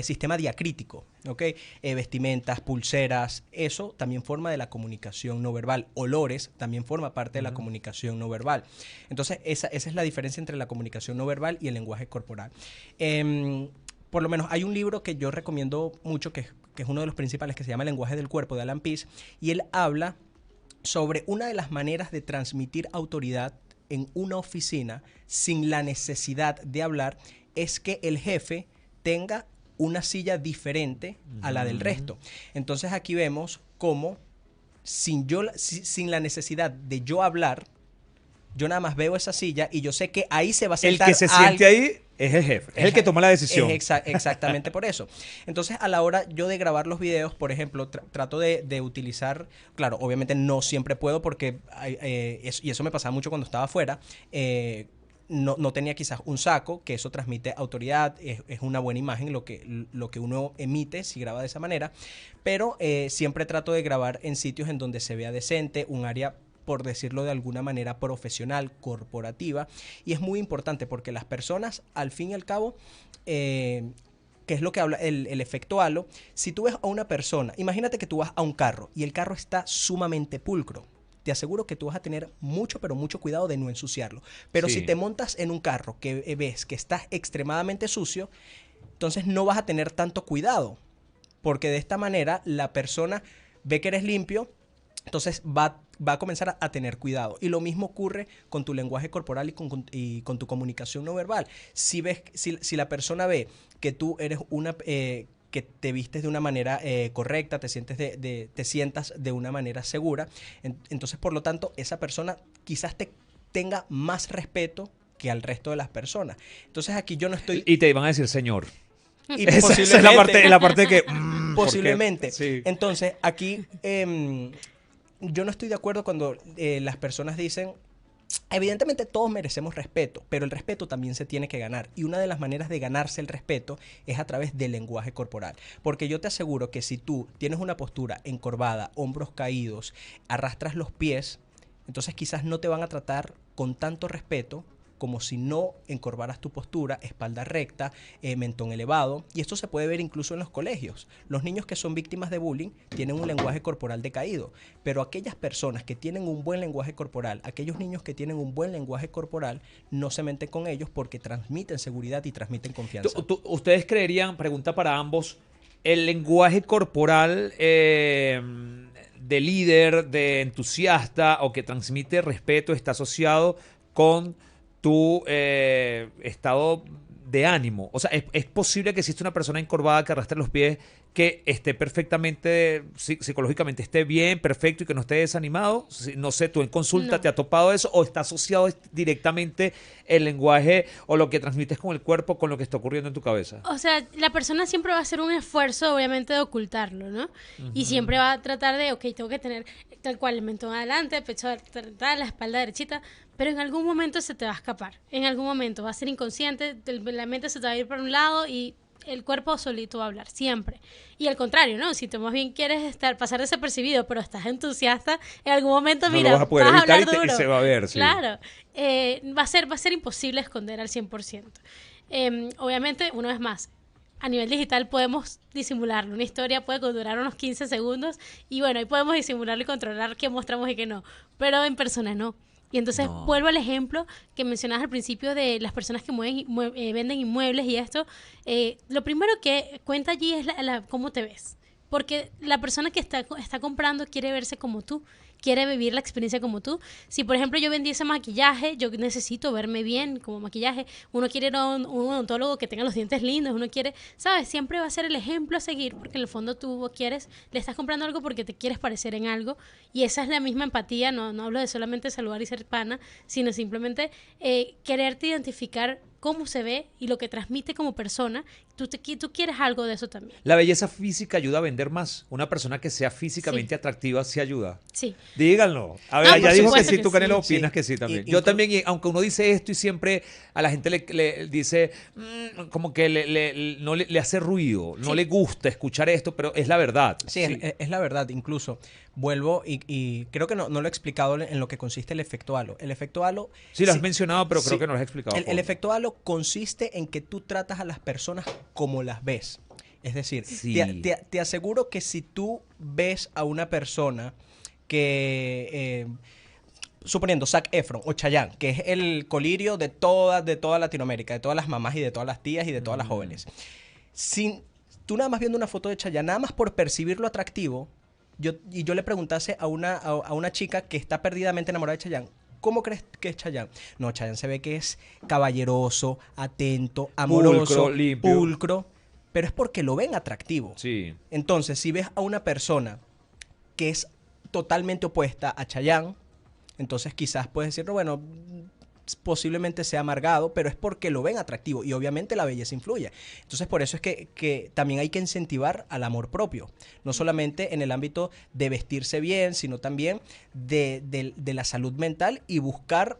sistema diacrítico, ¿ok? Vestimentas, pulseras, eso también forma de la comunicación no verbal. Olores también forma parte de la comunicación no verbal. Entonces, esa es la diferencia entre la comunicación no verbal y el lenguaje corporal. Por lo menos hay un libro que yo recomiendo mucho, que es uno de los principales, que se llama El lenguaje del cuerpo, de Alan Pease, y él habla sobre una de las maneras de transmitir autoridad en una oficina sin la necesidad de hablar, es que el jefe tenga una silla diferente a la del resto. Entonces aquí vemos cómo sin la necesidad de yo hablar, yo nada más veo esa silla y yo sé que ahí se va a El sentar que se siente ahí es el jefe, es el que toma la decisión. Exactamente por eso. Entonces, a la hora yo de grabar los videos, por ejemplo, trato de utilizar, claro, obviamente no siempre puedo porque, y eso me pasaba mucho cuando estaba afuera, no tenía quizás un saco, que eso transmite autoridad, es una buena imagen lo que uno emite si graba de esa manera, pero siempre trato de grabar en sitios en donde se vea decente, un área, por decirlo de alguna manera, profesional, corporativa, y es muy importante porque las personas, al fin y al cabo, que es lo que habla el efecto halo, si tú ves a una persona, imagínate que tú vas a un carro y el carro está sumamente pulcro, te aseguro que tú vas a tener mucho, pero mucho cuidado de no ensuciarlo. Pero Sí. si te montas en un carro que ves que está extremadamente sucio, entonces no vas a tener tanto cuidado, porque de esta manera la persona ve que eres limpio, entonces va a comenzar a tener cuidado. Y lo mismo ocurre con tu lenguaje corporal y con tu comunicación no verbal. Si la persona ve que tú eres que te vistes de una manera correcta, te sientas de una manera segura, entonces por lo tanto esa persona quizás te tenga más respeto que al resto de las personas. Entonces aquí yo no estoy... Y te van a decir señor. Y Esa es la parte que... posiblemente. Sí. Entonces, aquí yo no estoy de acuerdo cuando las personas dicen, evidentemente todos merecemos respeto, pero el respeto también se tiene que ganar. Y una de las maneras de ganarse el respeto es a través del lenguaje corporal. Porque yo te aseguro que si tú tienes una postura encorvada, hombros caídos, arrastras los pies, entonces quizás no te van a tratar con tanto respeto como si no encorvaras tu postura, espalda recta, mentón elevado. Y esto se puede ver incluso en los colegios. Los niños que son víctimas de bullying tienen un lenguaje corporal decaído, pero aquellas personas que tienen un buen lenguaje corporal, aquellos niños que tienen un buen lenguaje corporal, no se meten con ellos porque transmiten seguridad y transmiten confianza. ¿Ustedes creerían, pregunta para ambos, el lenguaje corporal de líder, de entusiasta o que transmite respeto está asociado con tu estado de ánimo? O sea, ¿es posible que exista una persona encorvada que arrastre los pies que esté perfectamente, psicológicamente esté bien, perfecto y que no esté desanimado? No sé, ¿tú en consulta No. te ha topado eso o está asociado directamente el lenguaje o lo que transmites con el cuerpo con lo que está ocurriendo en tu cabeza? O sea, la persona siempre va a hacer un esfuerzo, obviamente, de ocultarlo, ¿no? Y siempre va a tratar de, ok, tengo que tener tal cual el mentón adelante, el pecho tal, la espalda derechita, pero en algún momento se te va a escapar. En algún momento va a ser inconsciente, la mente se te va a ir por un lado y el cuerpo solito va a hablar, siempre. Y al contrario, ¿no? Si tú más bien quieres pasar desapercibido, pero estás entusiasta, en algún momento, No mira, lo vas a poder vas a evitar hablar y duro. se va a ver, sí. Claro. Va a ser imposible esconder al 100%. Obviamente, una vez más, a nivel digital podemos disimularlo. Una historia puede durar unos 15 segundos y bueno, ahí podemos disimularlo y controlar qué mostramos y qué no. Pero en persona no. Y entonces No. vuelvo al ejemplo que mencionabas al principio de las personas que venden inmuebles y esto. Lo primero que cuenta allí es cómo te ves. Porque la persona que está comprando quiere verse como tú, quiere vivir la experiencia como tú. Si, por ejemplo, yo vendiese maquillaje, yo necesito verme bien como maquillaje. Uno quiere ir a un odontólogo que tenga los dientes lindos, uno quiere, ¿sabes? Siempre va a ser el ejemplo a seguir, porque en el fondo tú le estás comprando algo porque te quieres parecer en algo, y esa es la misma empatía, no hablo de solamente saludar y ser pana, sino simplemente quererte identificar cómo se ve y lo que transmite como persona. Tú quieres algo de eso también. La belleza física ayuda a vender más. Una persona que sea físicamente atractiva sí ayuda. Sí. Díganlo. A ver, No, ya por dijo que supuesto sí, que tú, Canelo, sí. opinas Sí. que sí también. Y Yo inclu- también, aunque uno dice esto y siempre a la gente le dice, como que no le hace ruido, no Sí. le gusta escuchar esto, pero es la verdad. Sí, es la verdad. Incluso vuelvo y creo que no lo he explicado en lo que consiste el efecto halo. El efecto halo... Sí, lo has mencionado, pero creo sí. que no lo has explicado. El efecto halo consiste en que tú tratas a las personas como las ves. Es decir, Sí. te aseguro que si tú ves a una persona que... suponiendo Zac Efron o Chayanne, que es el colirio de toda Latinoamérica, de todas las mamás y de todas las tías y de todas las jóvenes. Tú nada más viendo una foto de Chayanne, nada más por percibirlo atractivo, yo le preguntase a una chica que está perdidamente enamorada de Chayanne, ¿cómo crees que es Chayanne? No, Chayanne se ve que es caballeroso, atento, amoroso, limpio. pulcro, pero es porque lo ven atractivo. Sí. Entonces, si ves a una persona que es totalmente opuesta a Chayanne, entonces quizás puedes decir, bueno, posiblemente sea amargado, pero es porque lo ven atractivo y obviamente la belleza influye. Entonces por eso es que también hay que incentivar al amor propio, no solamente en el ámbito de vestirse bien, sino también de la salud mental y buscar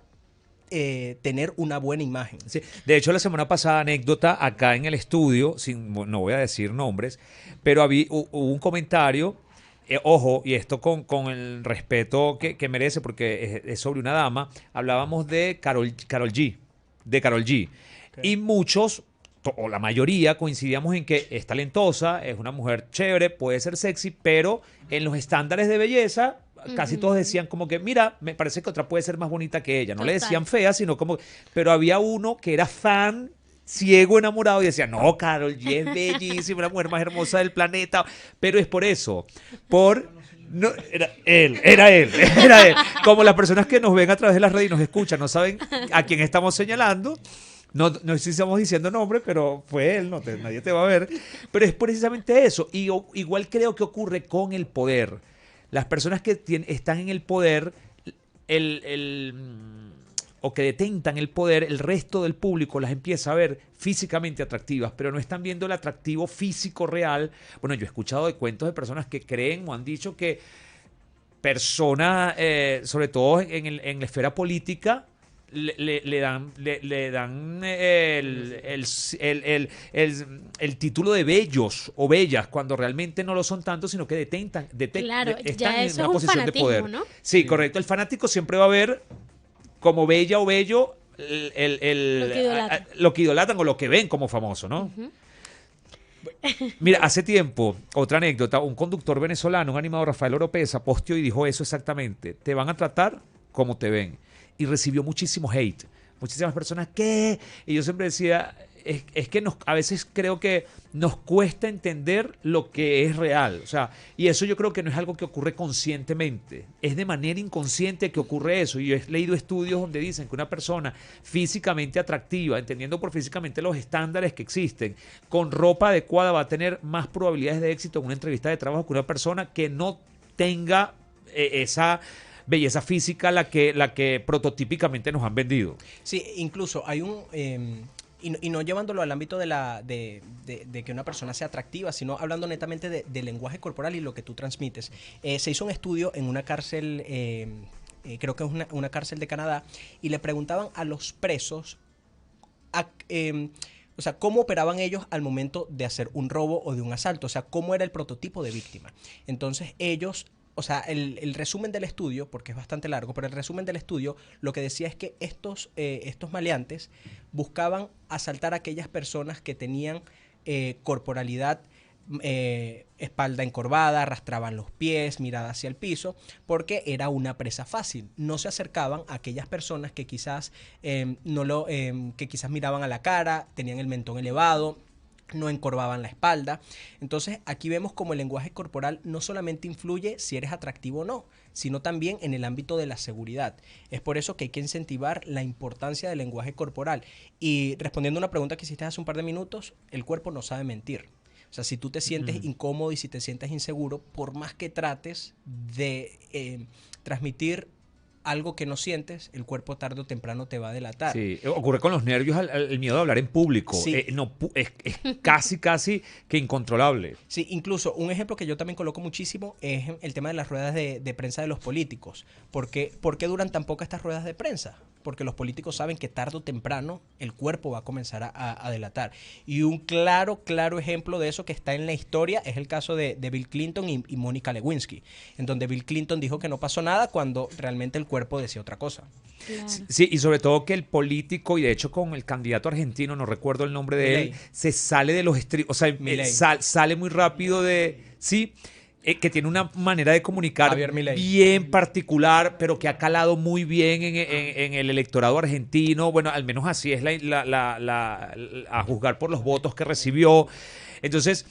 tener una buena imagen. Sí. De hecho, la semana pasada, anécdota, acá en el estudio, no voy a decir nombres, pero hubo un comentario, ojo, y esto con el respeto que merece, porque es sobre una dama, hablábamos de Karol G, de Karol G. Okay. Y muchos, o la mayoría, coincidíamos en que es talentosa, es una mujer chévere, puede ser sexy, pero en los estándares de belleza casi todos decían como que, mira, me parece que otra puede ser más bonita que ella. No le decían fea, sino como... Pero había uno que era fan, ciego, enamorado, y decía, no, Karol G es bellísima, la mujer más hermosa del planeta. Pero es por eso, No, era él. Como las personas que nos ven a través de las redes y nos escuchan, no saben a quién estamos señalando. No sé si estamos diciendo nombre, pero fue él, nadie te va a ver. Pero es precisamente eso. Y igual creo que ocurre con el poder. Las personas que están en el poder, o que detentan el poder, el resto del público las empieza a ver físicamente atractivas, pero no están viendo el atractivo físico real. Bueno, yo he escuchado de cuentos de personas que creen o han dicho que personas, sobre todo en la esfera política, le dan el título de bellos o bellas cuando realmente no lo son tanto, sino que claro, están ya en eso una es un posición de fanatismo, poder. ¿no? Sí, correcto. El fanático siempre va a ver como bella o bello lo que idolatran o lo que ven como famoso, ¿no? Uh-huh. Mira, hace tiempo, otra anécdota, un conductor venezolano, un animador, Rafael Oropesa, posteó y dijo eso exactamente: te van a tratar como te ven. Y recibió muchísimo hate. Muchísimas personas, ¿qué? Y yo siempre decía, es que a veces creo que nos cuesta entender lo que es real. O sea, y eso yo creo que no es algo que ocurre conscientemente. Es de manera inconsciente que ocurre eso. Y yo he leído estudios donde dicen que una persona físicamente atractiva, entendiendo por físicamente los estándares que existen, con ropa adecuada va a tener más probabilidades de éxito en una entrevista de trabajo que una persona que no tenga esa belleza física la que prototípicamente nos han vendido. Sí, incluso hay y no llevándolo al ámbito de que una persona sea atractiva, sino hablando netamente de lenguaje corporal y lo que tú transmites. Se hizo un estudio en una cárcel, creo que es una cárcel de Canadá, y le preguntaban a los presos o sea, cómo operaban ellos al momento de hacer un robo o de un asalto, o sea, cómo era el prototipo de víctima. Entonces ellos... O sea, el resumen del estudio, porque es bastante largo, pero el resumen del estudio lo que decía es que estos maleantes buscaban asaltar a aquellas personas que tenían corporalidad, espalda encorvada, arrastraban los pies, mirada hacia el piso, porque era una presa fácil. No se acercaban a aquellas personas que quizás, que quizás miraban a la cara, tenían el mentón elevado, no encorvaban la espalda. Entonces aquí vemos como el lenguaje corporal no solamente influye si eres atractivo o no, sino también en el ámbito de la seguridad. Es por eso que hay que incentivar la importancia del lenguaje corporal. Y respondiendo a una pregunta que hiciste hace un par de minutos, el cuerpo no sabe mentir. O sea, si tú te sientes incómodo y si te sientes inseguro, por más que trates de transmitir algo que no sientes, el cuerpo tarde o temprano te va a delatar. Sí, ocurre con los nervios el miedo de hablar en público. Sí. Es casi que incontrolable. Sí, incluso un ejemplo que yo también coloco muchísimo es el tema de las ruedas de prensa de los políticos. ¿Por qué duran tan poco estas ruedas de prensa? Porque los políticos saben que tarde o temprano el cuerpo va a comenzar a delatar. Y un claro ejemplo de eso que está en la historia es el caso de Bill Clinton y Mónica Lewinsky, en donde Bill Clinton dijo que no pasó nada cuando realmente el cuerpo decía otra cosa. Claro. Sí, y sobre todo que el político, y de hecho con el candidato argentino, no recuerdo el nombre de Milei. él, se sale de los estribos, o sea, sale muy rápido de... Sí, que tiene una manera de comunicar Javier Milei. bien particular, pero que ha calado muy bien en el electorado argentino. Bueno, al menos así es a juzgar por los votos que recibió. Entonces,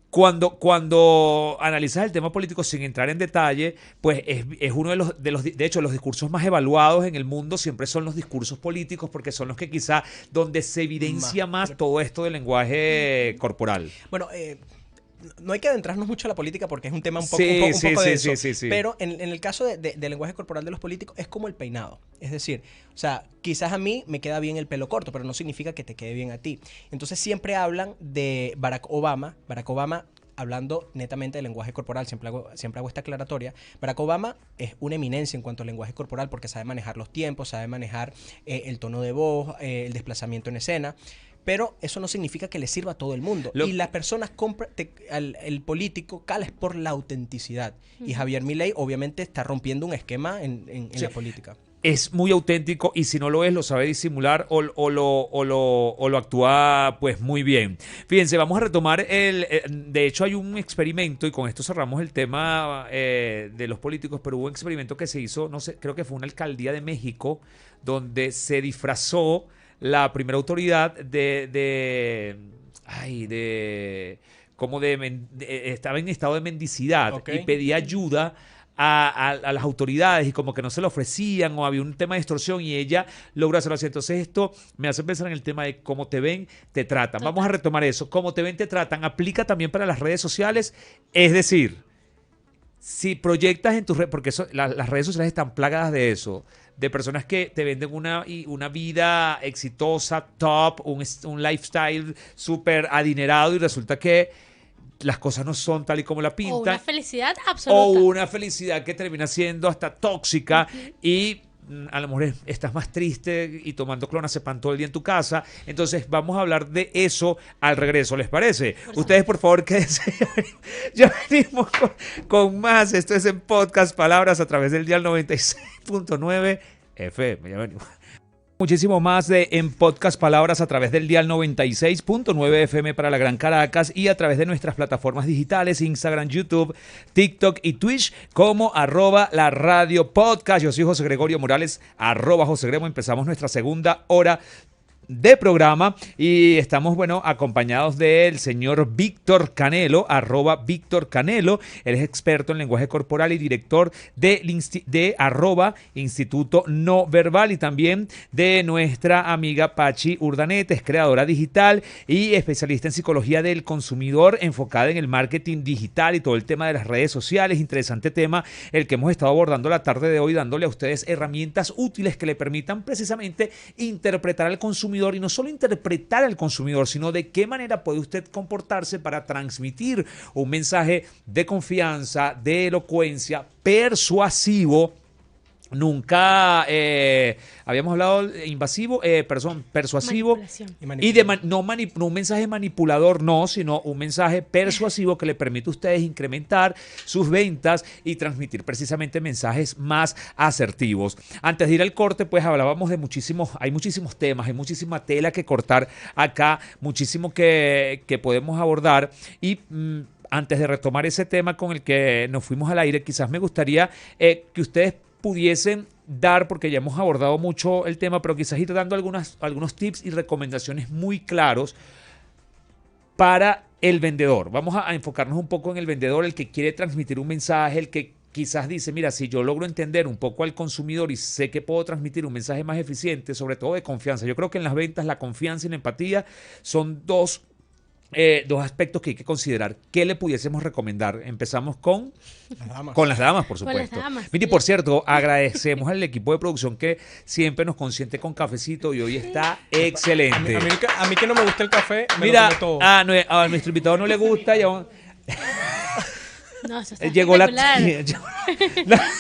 cuando analizas el tema político sin entrar en detalle, pues es uno de hecho, los discursos más evaluados en el mundo siempre son los discursos políticos, porque son los que quizá donde se evidencia más todo esto del lenguaje corporal. Bueno, no hay que adentrarnos mucho a la política porque es un tema un poco Sí. denso. Sí. Pero en el caso del lenguaje corporal de los políticos es como el peinado. Es decir, o sea, quizás a mí me queda bien el pelo corto, pero no significa que te quede bien a ti. Entonces siempre hablan de Barack Obama. Barack Obama hablando netamente de lenguaje corporal, siempre hago esta aclaratoria, Barack Obama es una eminencia en cuanto al lenguaje corporal porque sabe manejar los tiempos, sabe manejar el tono de voz, el desplazamiento en escena. Pero eso no significa que le sirva a todo el mundo. Y las personas el político cala es por la autenticidad. Y Javier Milei obviamente está rompiendo un esquema en la política. Es muy auténtico y si no lo es, lo sabe disimular o lo actúa pues muy bien. Fíjense, vamos a retomar de hecho hay un experimento y con esto cerramos el tema de los políticos, pero hubo un experimento que se hizo, no sé, creo que fue una alcaldía de México, donde se disfrazó la primera autoridad estaba en estado de mendicidad, okay, y pedía ayuda a las autoridades y como que no se lo ofrecían o había un tema de extorsión y ella logró hacerlo así. Entonces esto me hace pensar en el tema de cómo te ven, te tratan. Total. Vamos a retomar eso. Cómo te ven, te tratan. Aplica también para las redes sociales. Es decir, si proyectas en tus redes, porque las redes sociales están plagadas de eso, de personas que te venden una vida exitosa, top, un lifestyle súper adinerado y resulta que las cosas no son tal y como la pintan. O una felicidad absoluta. O una felicidad que termina siendo hasta tóxica y a lo mejor estás más triste y tomando clonazepam todo el día en tu casa. Entonces vamos a hablar de eso al regreso, ¿les parece? Ustedes por favor quédense. Ya venimos con más. Esto es en Podcast Palabras a través del dial 96.9 FM. Ya venimos. Muchísimo más en Podcast Palabras a través del dial 96.9 FM para la Gran Caracas y a través de nuestras plataformas digitales, Instagram, YouTube, TikTok y Twitch como @la radio podcast. Yo soy José Gregorio Morales, @José Gremo. Empezamos nuestra segunda hora de programa y estamos, acompañados del señor Víctor Canelo, @Víctor Canelo. Él es experto en lenguaje corporal y director de Instituto No Verbal, y también de nuestra amiga Pachi Urdaneta, es creadora digital y especialista en psicología del consumidor, enfocada en el marketing digital y todo el tema de las redes sociales. Interesante tema el que hemos estado abordando la tarde de hoy, dándole a ustedes herramientas útiles que le permitan precisamente interpretar al consumidor, y no solo interpretar al consumidor, sino de qué manera puede usted comportarse para transmitir un mensaje de confianza, de elocuencia, persuasivo. Nunca habíamos hablado de invasivo, persuasivo y de no un mensaje manipulador, no, sino un mensaje persuasivo que le permite a ustedes incrementar sus ventas y transmitir precisamente mensajes más asertivos. Antes de ir al corte, pues hablábamos de hay muchísimos temas, hay muchísima tela que cortar acá, muchísimo que podemos abordar y antes de retomar ese tema con el que nos fuimos al aire, quizás me gustaría que ustedes pudiesen dar, porque ya hemos abordado mucho el tema, pero quizás ir dando algunos tips y recomendaciones muy claros para el vendedor. Vamos a enfocarnos un poco en el vendedor, el que quiere transmitir un mensaje, el que quizás dice, mira, si yo logro entender un poco al consumidor y sé que puedo transmitir un mensaje más eficiente, sobre todo de confianza. Yo creo que en las ventas la confianza y la empatía son dos aspectos que hay que considerar. ¿Qué le pudiésemos recomendar? Empezamos con las damas, por supuesto. Mire, por cierto, agradecemos al equipo de producción que siempre nos consiente con cafecito y hoy está excelente. A mí que no me gusta el café, me Mira, lo tomo todo. A nuestro invitado no le gusta y aún... No, eso está llegó la... Además,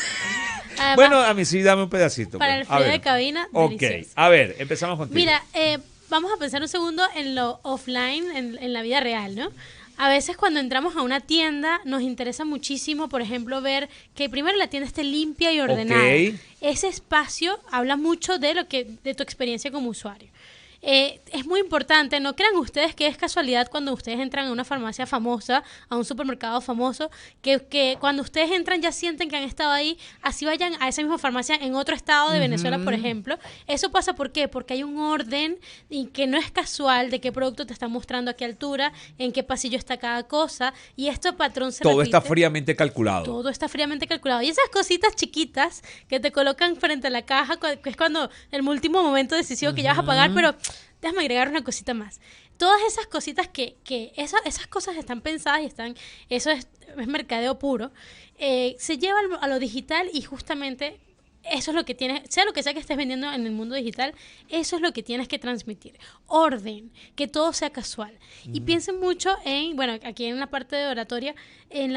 bueno, a mí sí, dame un pedacito. Para el frío de cabina, delicioso. A ver, empezamos contigo. Mira, vamos a pensar un segundo en lo offline, en la vida real, ¿no? A veces cuando entramos a una tienda nos interesa muchísimo, por ejemplo, ver que primero la tienda esté limpia y ordenada. Okay. Ese espacio habla mucho de tu experiencia como usuario. Es muy importante, no crean ustedes que es casualidad cuando ustedes entran a una farmacia famosa, a un supermercado famoso, que cuando ustedes entran ya sienten que han estado ahí, así vayan a esa misma farmacia en otro estado de Venezuela, por ejemplo. Eso pasa, ¿por qué? Porque hay un orden y que no es casual de qué producto te están mostrando, a qué altura, en qué pasillo está cada cosa, y este patrón se Todo repite. está fríamente calculado. Todo está fríamente calculado. Y esas cositas chiquitas que te colocan frente a la caja, que es cuando el último momento decisivo que ya vas a pagar, pero déjame agregar una cosita más. Todas esas cositas esas cosas están pensadas y eso es mercadeo puro, se lleva a lo digital y justamente eso es lo que tienes, sea lo que sea que estés vendiendo en el mundo digital, eso es lo que tienes que transmitir. Orden, que todo sea casual. Y piensen mucho en, bueno, aquí en la parte de oratoria, en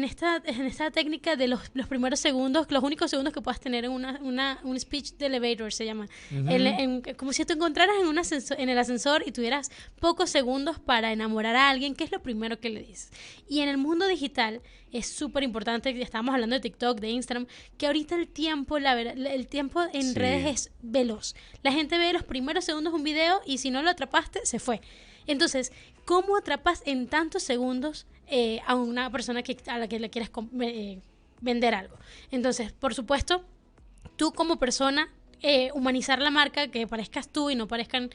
esta técnica de los primeros segundos, los únicos segundos que puedas tener en un speech de elevator, se llama. Como si te encontraras en el ascensor y tuvieras pocos segundos para enamorar a alguien, ¿qué es lo primero que le dices? Y en el mundo digital es súper importante, estábamos hablando de TikTok, de Instagram, que ahorita el tiempo en redes es veloz. La gente ve los primeros segundos de un video y si no lo atrapaste, se fue. Entonces, ¿cómo atrapas en tantos segundos a una persona a la que le quieres vender algo? Entonces, por supuesto, tú como persona, humanizar la marca, que parezcas tú y no parezcan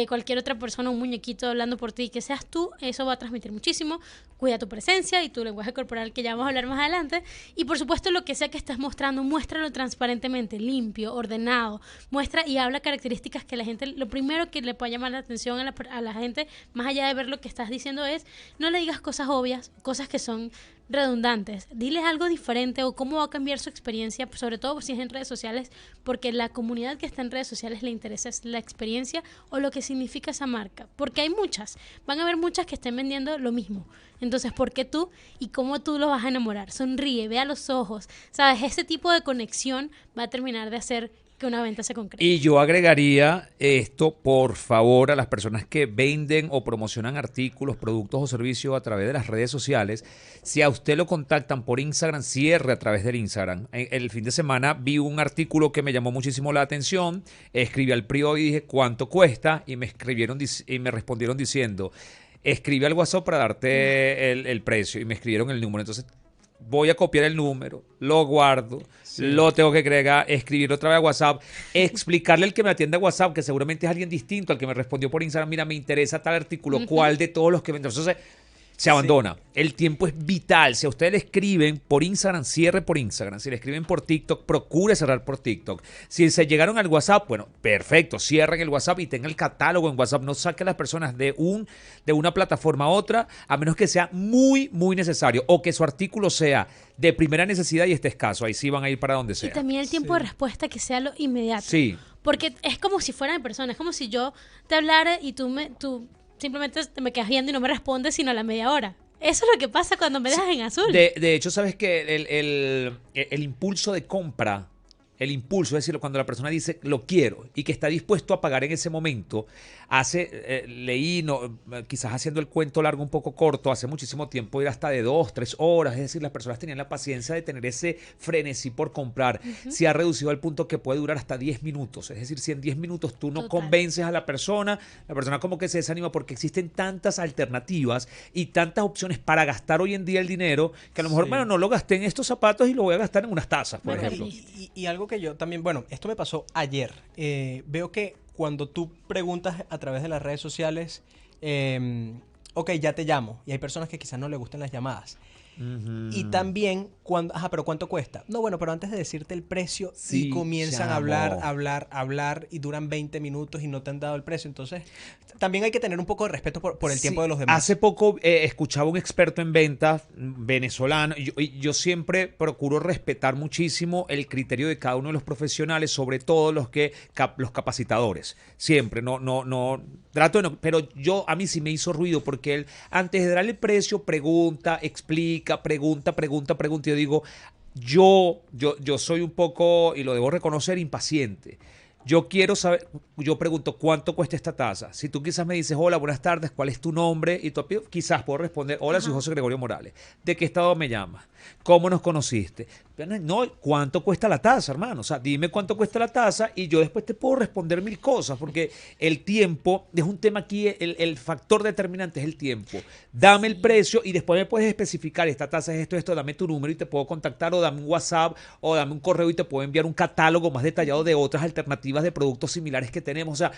cualquier otra persona, un muñequito hablando por ti, que seas tú, eso va a transmitir muchísimo. Cuida tu presencia y tu lenguaje corporal, que ya vamos a hablar más adelante, y por supuesto lo que sea que estás mostrando, muéstralo transparentemente, limpio, ordenado, muestra y habla características que la gente, lo primero que le puede llamar la atención a la gente, más allá de ver lo que estás diciendo, es no le digas cosas obvias, cosas que son redundantes, diles algo diferente o cómo va a cambiar su experiencia, sobre todo si es en redes sociales, porque la comunidad que está en redes sociales le interesa es la experiencia o lo que significa esa marca, porque hay muchas, van a haber muchas que estén vendiendo lo mismo. Entonces, ¿por qué tú y cómo tú lo vas a enamorar? Sonríe, ve a los ojos, ¿sabes? Ese tipo de conexión va a terminar de hacer que una venta se concrete. Y yo agregaría esto, por favor, a las personas que venden o promocionan artículos, productos o servicios a través de las redes sociales. Si a usted lo contactan por Instagram, cierre a través del Instagram. El fin de semana vi un artículo que me llamó muchísimo la atención. Escribí al PRIO y dije, ¿cuánto cuesta? Y me respondieron diciendo, escribe al WhatsApp para darte el precio. Y me escribieron el número. Entonces, voy a copiar el número, lo guardo, lo tengo que agregar, escribir otra vez a WhatsApp, explicarle al que me atiende a WhatsApp, que seguramente es alguien distinto al que me respondió por Instagram, mira, me interesa tal artículo, ¿cuál de todos los que venden? Entonces, se abandona. El tiempo es vital. Si a ustedes le escriben por Instagram, cierre por Instagram. Si le escriben por TikTok, procure cerrar por TikTok. Si se llegaron al WhatsApp, bueno, perfecto, cierren el WhatsApp y tengan el catálogo en WhatsApp. No saquen a las personas de una plataforma a otra, a menos que sea muy, muy necesario o que su artículo sea de primera necesidad y esté escaso. Ahí sí van a ir para donde sea. Y también el tiempo de respuesta que sea lo inmediato. Sí. Porque es como si fueran en persona. Es como si yo te hablara y tú simplemente te me quedas viendo y no me respondes sino a la media hora. Eso es lo que pasa cuando me dejas en azul. De hecho, ¿sabes qué? El impulso de compra, el impulso, es decir, cuando la persona dice lo quiero y que está dispuesto a pagar en ese momento, quizás haciendo el cuento largo un poco corto, hace muchísimo tiempo era hasta de 2, 3 horas, es decir, las personas tenían la paciencia de tener ese frenesí por comprar. Se ha reducido al punto que puede durar hasta 10 minutos, es decir, si en 10 minutos tú no convences a la persona como que se desanima porque existen tantas alternativas y tantas opciones para gastar hoy en día el dinero que a lo mejor, bueno, no lo gasté en estos zapatos y lo voy a gastar en unas tazas, por ejemplo. Y algo que yo también, bueno, esto me pasó ayer. Veo que cuando tú preguntas a través de las redes sociales, ok, ya te llamo. Y hay personas que quizás no les gustan las llamadas. Y también, pero ¿cuánto cuesta? No, bueno, pero antes de decirte el precio, y comienzan a hablar, y duran 20 minutos y no te han dado el precio. Entonces, también hay que tener un poco de respeto por el tiempo de los demás. Hace poco escuchaba un experto en ventas venezolano, y yo siempre procuro respetar muchísimo el criterio de cada uno de los profesionales, sobre todo los capacitadores. Siempre, trato de no, pero a mí sí me hizo ruido porque él, antes de darle el precio, pregunta, explica, pregunta. Yo digo, yo soy un poco, y lo debo reconocer, impaciente. Yo quiero saber, yo pregunto, ¿cuánto cuesta esta taza? Si tú quizás me dices, hola, buenas tardes, ¿cuál es tu nombre? Y tú quizás puedo responder, hola, soy José Gregorio Morales. ¿De qué estado me llamas? ¿Cómo nos conociste? No, ¿cuánto cuesta la taza, hermano? O sea, dime cuánto cuesta la taza y yo después te puedo responder 1000 cosas, porque el tiempo es un tema aquí, el factor determinante es el tiempo. Dame el precio y después me puedes especificar, esta taza es esto, dame tu número y te puedo contactar, o dame un WhatsApp, o dame un correo y te puedo enviar un catálogo más detallado de otras alternativas de productos similares que tenemos. O sea,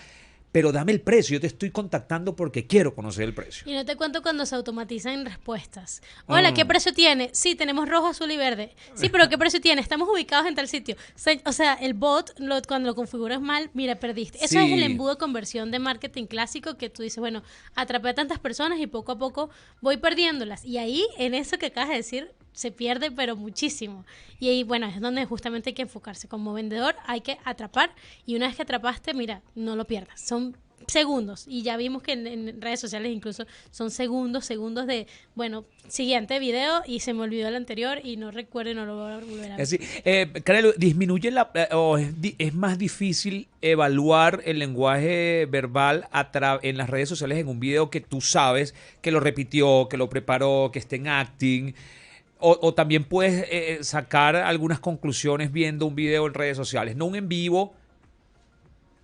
pero dame el precio, yo te estoy contactando porque quiero conocer el precio. Y no te cuento cuando se automatizan respuestas. Hola, ¿qué precio tiene? Sí, tenemos rojo, azul y verde. Sí, pero ¿qué precio tiene? Estamos ubicados en tal sitio. O sea, el bot, cuando lo configuras mal, mira, perdiste. Eso es el embudo de conversión de marketing clásico que tú dices, bueno, atrapé a tantas personas y poco a poco voy perdiéndolas. Y ahí, en eso que acabas de decir, se pierde, pero muchísimo. Y ahí, bueno, es donde justamente hay que enfocarse. Como vendedor hay que atrapar y una vez que atrapaste, mira, no lo pierdas. Son segundos y ya vimos que en redes sociales incluso son segundos de, bueno, siguiente video y se me olvidó el anterior y no recuerdo y no lo voy a volver a ver. Es decir, Karelo, disminuye o es más difícil evaluar el lenguaje verbal en las redes sociales en un video que tú sabes que lo repitió, que lo preparó, que esté en acting. O también puedes sacar algunas conclusiones viendo un video en redes sociales, no un en vivo.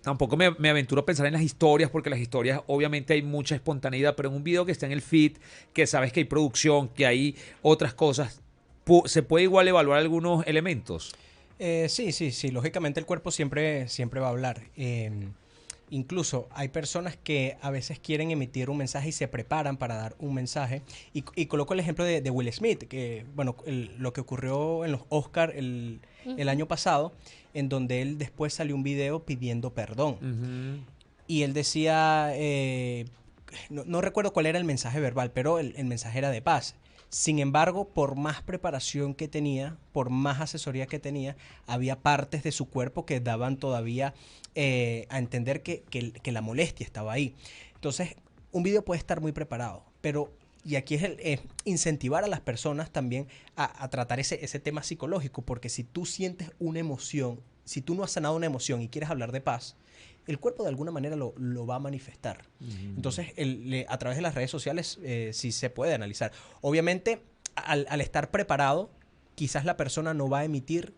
Tampoco me aventuro a pensar en las historias, porque las historias obviamente hay mucha espontaneidad, pero en un video que está en el feed, que sabes que hay producción, que hay otras cosas, ¿se puede igual evaluar algunos elementos? Sí. Lógicamente el cuerpo siempre va a hablar. Incluso hay personas que a veces quieren emitir un mensaje y se preparan para dar un mensaje. Y coloco el ejemplo de Will Smith, que bueno, lo que ocurrió en los Oscar el año pasado, en donde él después salió un video pidiendo perdón. Y él decía, no recuerdo cuál era el mensaje verbal, pero el mensaje era de paz. Sin embargo, por más preparación que tenía, por más asesoría que tenía, había partes de su cuerpo que daban todavía a entender que la molestia estaba ahí. Entonces, un video puede estar muy preparado, pero, y aquí es incentivar a las personas también a tratar ese tema psicológico, porque si tú sientes una emoción, si tú no has sanado una emoción y quieres hablar de paz, el cuerpo de alguna manera lo va a manifestar. Entonces, a través de las redes sociales sí se puede analizar. Obviamente, al estar preparado, quizás la persona no va a emitir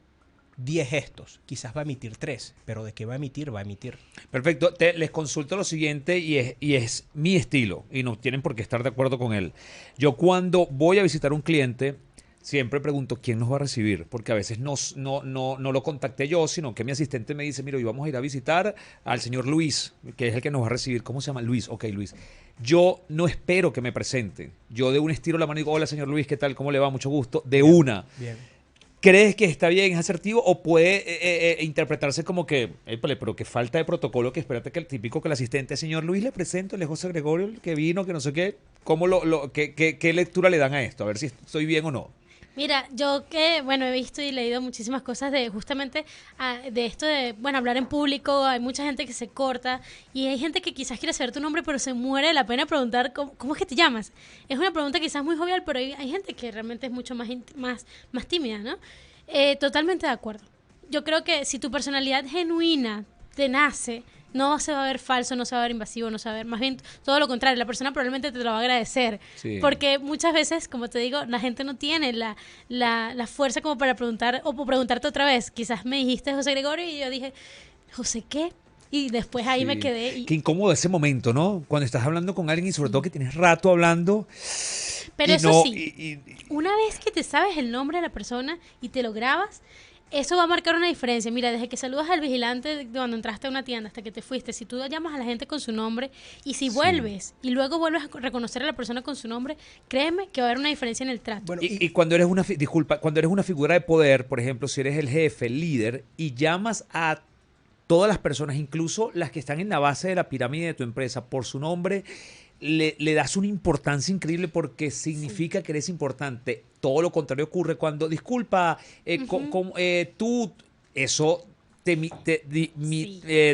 10 gestos, quizás va a emitir 3, pero de qué va a emitir, va a emitir. Perfecto, les consulto lo siguiente y es mi estilo y no tienen por qué estar de acuerdo con él. Yo cuando voy a visitar un cliente, siempre pregunto quién nos va a recibir, porque a veces no lo contacté yo, sino que mi asistente me dice, mira, hoy vamos a ir a visitar al señor Luis, que es el que nos va a recibir. ¿Cómo se llama? Luis. Ok, Luis. Yo no espero que me presente. Yo de un estiro la mano y digo, hola, señor Luis, ¿qué tal? ¿Cómo le va? Mucho gusto. De Bien, una. Bien. ¿Crees que está bien, es asertivo o puede interpretarse como que, épale, pero que falta de protocolo, que espérate que el típico que el asistente, señor Luis, le presento, él es José Gregorio, el que vino, que no sé qué, ¿cómo qué lectura le dan a esto? A ver si estoy bien o no. Mira, yo que, bueno, he visto y leído muchísimas cosas de justamente de esto de, bueno, hablar en público, hay mucha gente que se corta y hay gente que quizás quiere saber tu nombre, pero se muere de la pena preguntar cómo es que te llamas. Es una pregunta quizás muy jovial, pero hay gente que realmente es mucho más tímida, ¿no? Totalmente de acuerdo. Yo creo que si tu personalidad genuina te nace, no se va a ver falso, no se va a ver invasivo, no se va a ver, más bien todo lo contrario, la persona probablemente te lo va a agradecer, Sí. porque muchas veces, como te digo, la gente no tiene la fuerza como para preguntar o por preguntarte otra vez. Quizás me dijiste José Gregorio y yo dije, ¿José qué? Y después ahí me Sí. quedé. Qué incómodo ese momento, ¿no? Cuando estás hablando con alguien y sobre todo que tienes rato hablando. Pero y eso no, sí, una vez que te sabes el nombre de la persona y te lo grabas, eso va a marcar una diferencia. Mira, desde que saludas al vigilante cuando entraste a una tienda hasta que te fuiste, si tú llamas a la gente con su nombre y si vuelves y luego vuelves a reconocer a la persona con su nombre, créeme que va a haber una diferencia en el trato. Bueno, Y cuando eres cuando eres una figura de poder, por ejemplo, si eres el jefe, el líder, y llamas a todas las personas, incluso las que están en la base de la pirámide de tu empresa, por su nombre, le das una importancia increíble porque significa que eres importante. Todo lo contrario ocurre cuando, disculpa, tú, eso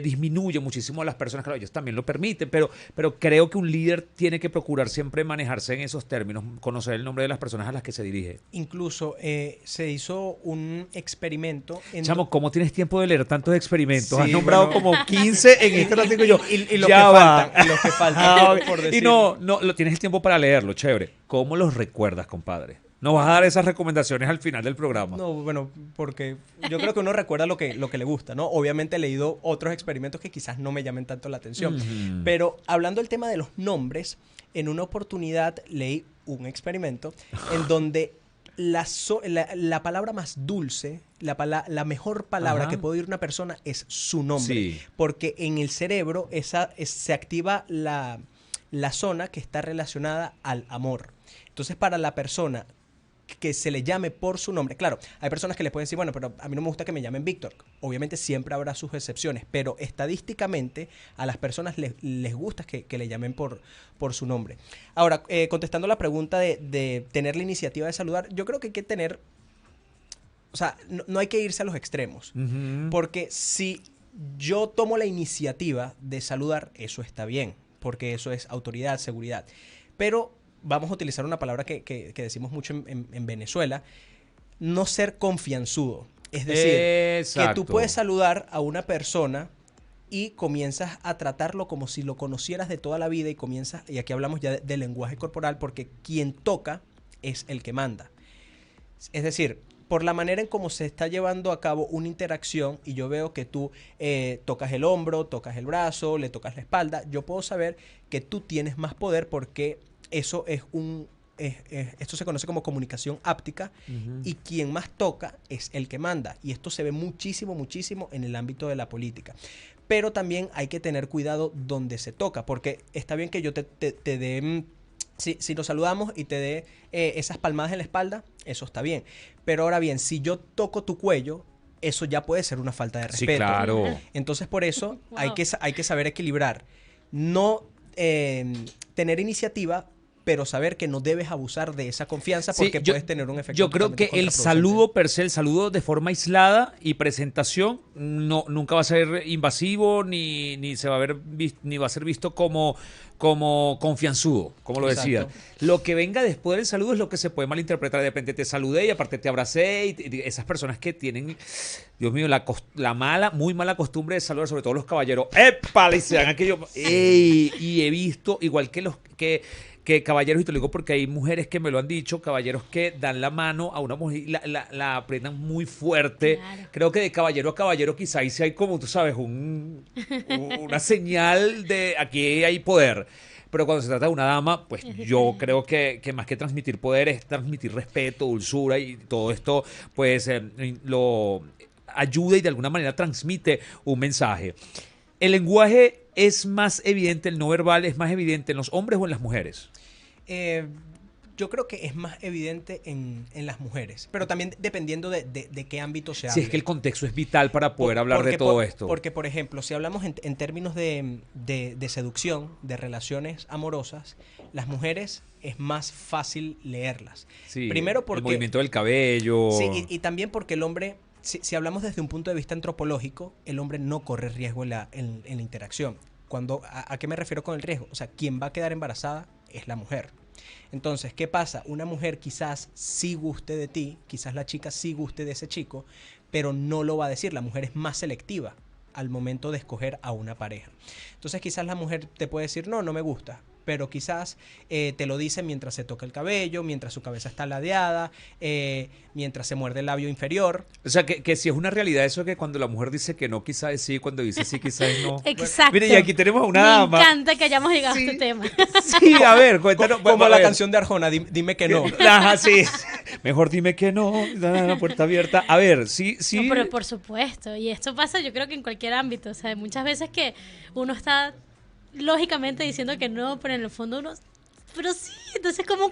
disminuye muchísimo a las personas. Claro, ellos también lo permiten, pero creo que un líder tiene que procurar siempre manejarse en esos términos, conocer el nombre de las personas a las que se dirige. incluso se hizo un experimento en Chamo, ¿cómo tienes tiempo de leer tantos experimentos? Sí, Has nombrado bueno. como 15 en este rato, digo yo. y los ya que va. faltan, y los que faltan, Ah, por y decir. no, tienes el tiempo para leerlo, chévere. ¿Cómo los recuerdas, compadre? Nos vas a dar esas recomendaciones al final del programa. No, bueno, porque yo creo que uno recuerda lo que le gusta, ¿no? Obviamente he leído otros experimentos que quizás no me llamen tanto la atención. Ujú. Pero hablando del tema de los nombres, en una oportunidad leí un experimento en donde la palabra más dulce, la mejor palabra Ajá. que puede oír una persona es su nombre. Sí. Porque en el cerebro se activa la zona que está relacionada al amor. Entonces, para la persona que se le llame por su nombre. Claro, hay personas que le pueden decir, bueno, pero a mí no me gusta que me llamen Víctor. Obviamente siempre habrá sus excepciones, pero estadísticamente a las personas les gusta que le llamen por su nombre. Ahora, contestando la pregunta de tener la iniciativa de saludar, yo creo que hay que tener, o sea, no hay que irse a los extremos, porque si yo tomo la iniciativa de saludar, eso está bien, porque eso es autoridad, seguridad, pero vamos a utilizar una palabra que decimos mucho en Venezuela, no ser confianzudo. Es decir, Exacto. que tú puedes saludar a una persona y comienzas a tratarlo como si lo conocieras de toda la vida y aquí hablamos ya de lenguaje corporal, porque quien toca es el que manda. Es decir, por la manera en cómo se está llevando a cabo una interacción y yo veo que tú tocas el hombro, tocas el brazo, le tocas la espalda, yo puedo saber que tú tienes más poder porque eso es esto se conoce como comunicación áptica y quien más toca es el que manda. Y esto se ve muchísimo, muchísimo en el ámbito de la política. Pero también hay que tener cuidado donde se toca, porque está bien que yo te dé... Si nos saludamos y te dé esas palmadas en la espalda, eso está bien. Pero ahora bien, si yo toco tu cuello, eso ya puede ser una falta de respeto. Sí, claro. Entonces, por eso Wow. hay que saber equilibrar. No tener iniciativa, pero saber que no debes abusar de esa confianza porque Sí, puedes tener un efecto. Yo creo que totalmente el contraproducente. saludo per se, el saludo de forma aislada y presentación, nunca va a ser invasivo ni se va a ver ni va a ser visto como confianzudo, como lo decía. Exacto. Lo que venga después del saludo es lo que se puede malinterpretar. De repente te saludé y aparte te abracé y esas personas que tienen, Dios mío, muy mala costumbre de saludar, sobre todo los caballeros. ¡Epa! Y se dan aquello. ¡Ey! Y he visto, igual que los que caballeros, y te lo digo porque hay mujeres que me lo han dicho, caballeros que dan la mano a una mujer y la aprietan muy fuerte. Claro. Creo que de caballero a caballero quizá ahí sí hay como, tú sabes, una señal de aquí hay poder. Pero cuando se trata de una dama, pues yo creo que más que transmitir poder es transmitir respeto, dulzura y todo esto, pues lo ayuda y de alguna manera transmite un mensaje. ¿El lenguaje es más evidente, el no verbal es más evidente en los hombres o en las mujeres? Yo creo que es más evidente en las mujeres, pero también dependiendo de qué ámbito se Si hable. es que el contexto es vital para poder hablar de todo esto. Porque, por ejemplo, si hablamos en términos de seducción, de relaciones amorosas, las mujeres es más fácil leerlas. Sí, Primero porque... el movimiento del cabello. Sí, y también porque el hombre, si hablamos desde un punto de vista antropológico, el hombre no corre riesgo en la interacción. ¿A qué me refiero con el riesgo? O sea, quien va a quedar embarazada es la mujer. Entonces, ¿qué pasa? Una mujer quizás sí guste de ti, quizás la chica sí guste de ese chico, pero no lo va a decir. La mujer es más selectiva al momento de escoger a una pareja. Entonces, quizás la mujer te puede decir, no me gusta, pero quizás te lo dice mientras se toca el cabello, mientras su cabeza está ladeada, mientras se muerde el labio inferior. O sea, que si es una realidad eso que cuando la mujer dice que no, quizás es sí, cuando dice sí, quizás es no. Exacto. Mire, y aquí tenemos a una dama. Me encanta que hayamos llegado Sí. a este tema. Sí, a ver, cuéntanos. Como a la ver. canción de Arjona, dime que no. Ajá, sí. Mejor dime que no, la puerta abierta. A ver, sí. No, pero por supuesto. Y esto pasa yo creo que en cualquier ámbito. O sea, hay muchas veces que uno está lógicamente diciendo que no, pero en el fondo uno... Pero sí, entonces ¿cómo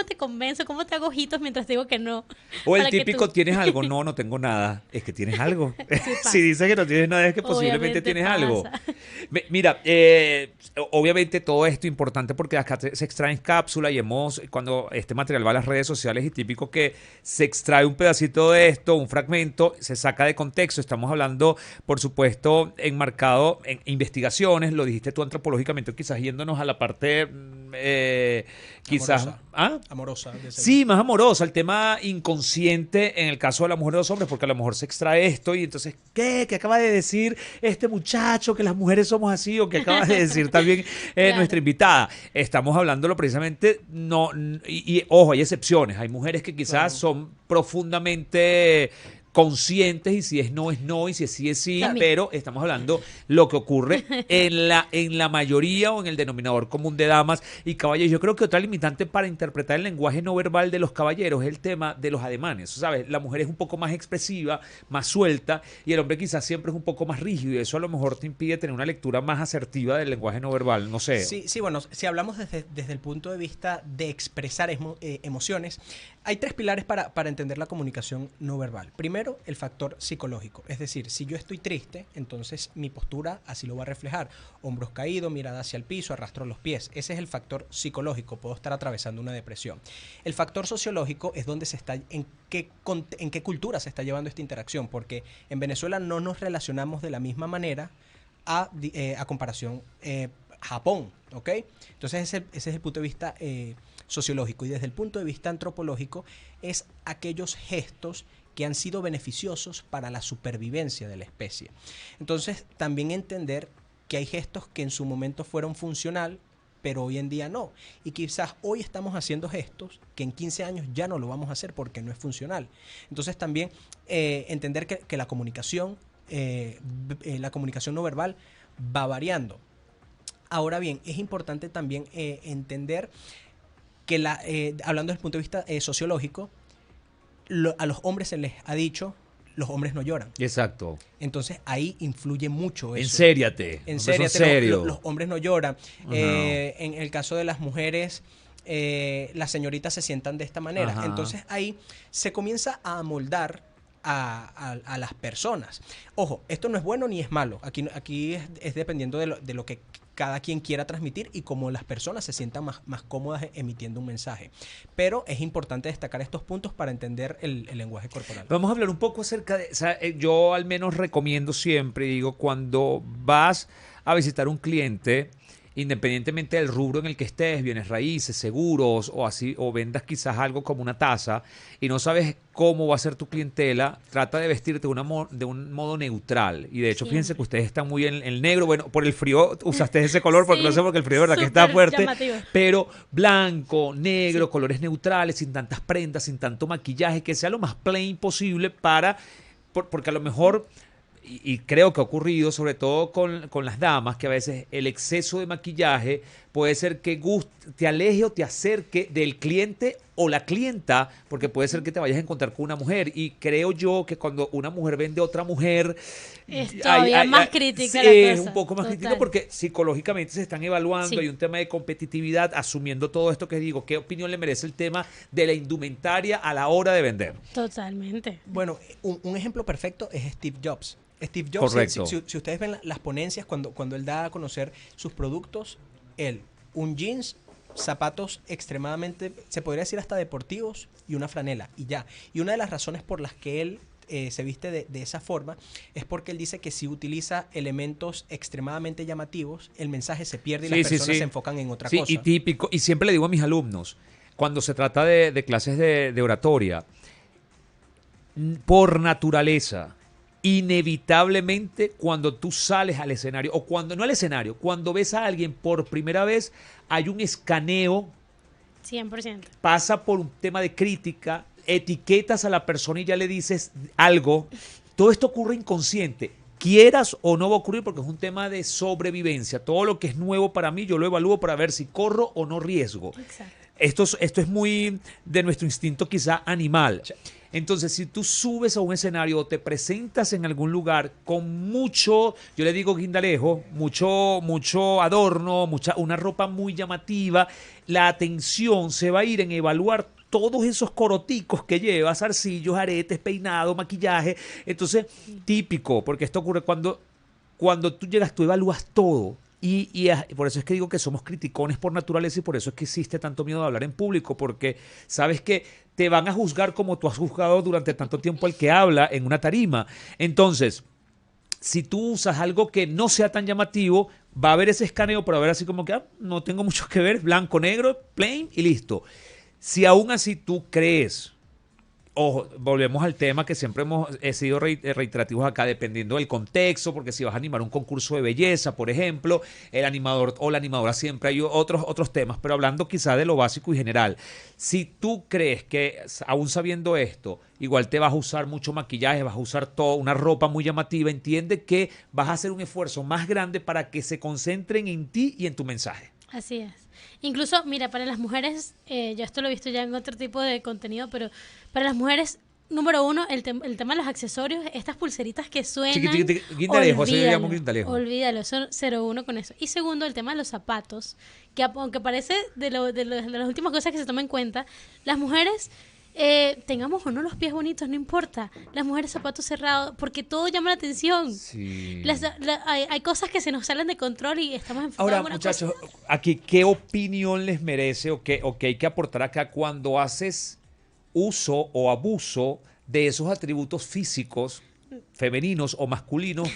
te convenzo? ¿Cómo te hago ojitos mientras te digo que no? O el Para que típico, tú- ¿tienes algo? No tengo nada. Es que tienes algo. pasa. Si dices que no tienes nada, es que posiblemente Obviamente tienes algo. pasa. Mira, obviamente todo esto es importante porque acá se extrae en cápsula y cuando este material va a las redes sociales y típico que se extrae un pedacito de esto, un fragmento, se saca de contexto. Estamos hablando, por supuesto, enmarcado en investigaciones, lo dijiste tú antropológicamente, quizás yéndonos a la parte quizás... Amorosa. ¿Ah? Amorosa. de ese- Sí, más amorosa, el tema inconsciente en el caso de la mujer y los hombres, porque a lo mejor se extrae esto y entonces, ¿qué? ¿Qué acaba de decir este muchacho que las mujeres somos así? O que acaba de decir también Claro. nuestra invitada. Estamos hablándolo precisamente, ojo, hay excepciones, hay mujeres que quizás Claro. son profundamente conscientes y si es no, y si es sí, es sí, Claro. pero estamos hablando lo que ocurre en la mayoría o en el denominador común de damas y caballeros. Yo creo que otra limitante para interpretar el lenguaje no verbal de los caballeros es el tema de los ademanes, ¿sabes? La mujer es un poco más expresiva, más suelta y el hombre quizás siempre es un poco más rígido y eso a lo mejor te impide tener una lectura más asertiva del lenguaje no verbal, no sé. Sí, bueno, si hablamos desde el punto de vista de expresar emociones, Hay tres pilares para entender la comunicación no verbal. Primero, el factor psicológico. Es decir, si yo estoy triste, entonces mi postura así lo va a reflejar. Hombros caídos, mirada hacia el piso, arrastro los pies. Ese es el factor psicológico. Puedo estar atravesando una depresión. El factor sociológico es donde se está, en qué cultura se está llevando esta interacción. Porque en Venezuela no nos relacionamos de la misma manera a comparación Japón, ¿ok? Entonces ese es el punto de vista sociológico, y desde el punto de vista antropológico es aquellos gestos que han sido beneficiosos para la supervivencia de la especie. Entonces también entender que hay gestos que en su momento fueron funcional, pero hoy en día no, y quizás hoy estamos haciendo gestos que en 15 años ya no lo vamos a hacer porque no es funcional. Entonces también entender que la comunicación no verbal va variando. Ahora bien, es importante también entender que hablando desde el punto de vista sociológico, a los hombres se les ha dicho, los hombres no lloran. Exacto. Entonces ahí influye mucho eso. Ensériate. Ensériate, los hombres no lloran. En el caso de las mujeres, las señoritas se sientan de esta manera. Ajá. Entonces ahí se comienza a amoldar a las personas. Ojo, esto no es bueno ni es malo. Aquí es dependiendo de lo que cada quien quiera transmitir y cómo las personas se sientan más cómodas emitiendo un mensaje. Pero es importante destacar estos puntos para entender el lenguaje corporal. Vamos a hablar un poco acerca de... O sea, yo al menos recomiendo siempre, digo, cuando vas a visitar un cliente, independientemente del rubro en el que estés, bienes raíces, seguros o así, o vendas quizás algo como una taza y no sabes cómo va a ser tu clientela, trata de vestirte de un modo neutral. Y de hecho, fíjense que ustedes están muy en el negro. Bueno, por el frío usaste ese color, porque no sé, porque el frío de verdad que está fuerte. Llamativo. Pero blanco, negro, colores neutrales, sin tantas prendas, sin tanto maquillaje, que sea lo más plain posible porque a lo mejor... Y creo que ha ocurrido, sobre todo con las damas, que a veces el exceso de maquillaje puede ser que te aleje o te acerque del cliente o la clienta, porque puede ser que te vayas a encontrar con una mujer. Y creo yo que cuando una mujer vende a otra mujer... Es todavía más crítica la cosa. Es un poco más crítico porque psicológicamente se están evaluando, hay un tema de competitividad, asumiendo todo esto que digo. ¿Qué opinión le merece el tema de la indumentaria a la hora de vender? Totalmente. Bueno, un ejemplo perfecto es Steve Jobs. Steve Jobs, si ustedes ven las ponencias, cuando él da a conocer sus productos, un jeans, zapatos extremadamente, se podría decir hasta deportivos, y una franela, y ya. Y una de las razones por las que él se viste de esa forma es porque él dice que si utiliza elementos extremadamente llamativos, el mensaje se pierde y las personas se enfocan en otra cosa. Sí, y típico, y siempre le digo a mis alumnos, cuando se trata de clases de oratoria, por naturaleza, inevitablemente cuando tú sales al escenario, o cuando no al escenario, cuando ves a alguien por primera vez, hay un escaneo. 100%. Pasa por un tema de crítica, etiquetas a la persona y ya le dices algo. Todo esto ocurre inconsciente. Quieras o no va a ocurrir porque es un tema de sobrevivencia. Todo lo que es nuevo para mí, yo lo evalúo para ver si corro o no riesgo. Exacto. Esto es muy de nuestro instinto quizá animal. Entonces, si tú subes a un escenario o te presentas en algún lugar con mucho, yo le digo guindalejo, mucho adorno, una ropa muy llamativa, la atención se va a ir en evaluar todos esos coroticos que llevas, zarcillos, aretes, peinado, maquillaje. Entonces, típico, porque esto ocurre cuando tú llegas, tú evalúas todo. Y por eso es que digo que somos criticones por naturaleza y por eso es que existe tanto miedo de hablar en público, porque sabes que te van a juzgar como tú has juzgado durante tanto tiempo al que habla en una tarima. Entonces, si tú usas algo que no sea tan llamativo, va a haber ese escaneo, pero va a haber así como que no tengo mucho que ver, blanco, negro, plain y listo. Si aún así tú crees... Ojo, volvemos al tema que siempre hemos sido reiterativos acá, dependiendo del contexto, porque si vas a animar un concurso de belleza, por ejemplo, el animador o la animadora, siempre hay otros temas, pero hablando quizá de lo básico y general, si tú crees que, aún sabiendo esto, igual te vas a usar mucho maquillaje, vas a usar una ropa muy llamativa, entiende que vas a hacer un esfuerzo más grande para que se concentren en ti y en tu mensaje. Así es. Incluso, mira, para las mujeres, yo esto lo he visto ya en otro tipo de contenido, pero para las mujeres, número uno, el tema de los accesorios, estas pulseritas que suenan, olvídalo, son 0-1 con eso. Y segundo, el tema de los zapatos, que aunque parece de las últimas cosas que se toma en cuenta, las mujeres tengamos o no los pies bonitos, no importa. Las mujeres zapatos cerrados, porque todo llama la atención. Sí. Hay cosas que se nos salen de control y estamos enfocados Ahora, en una muchachos, cosa. aquí, ¿qué opinión les merece o qué hay que aportar acá cuando haces uso o abuso de esos atributos físicos, femeninos o masculinos,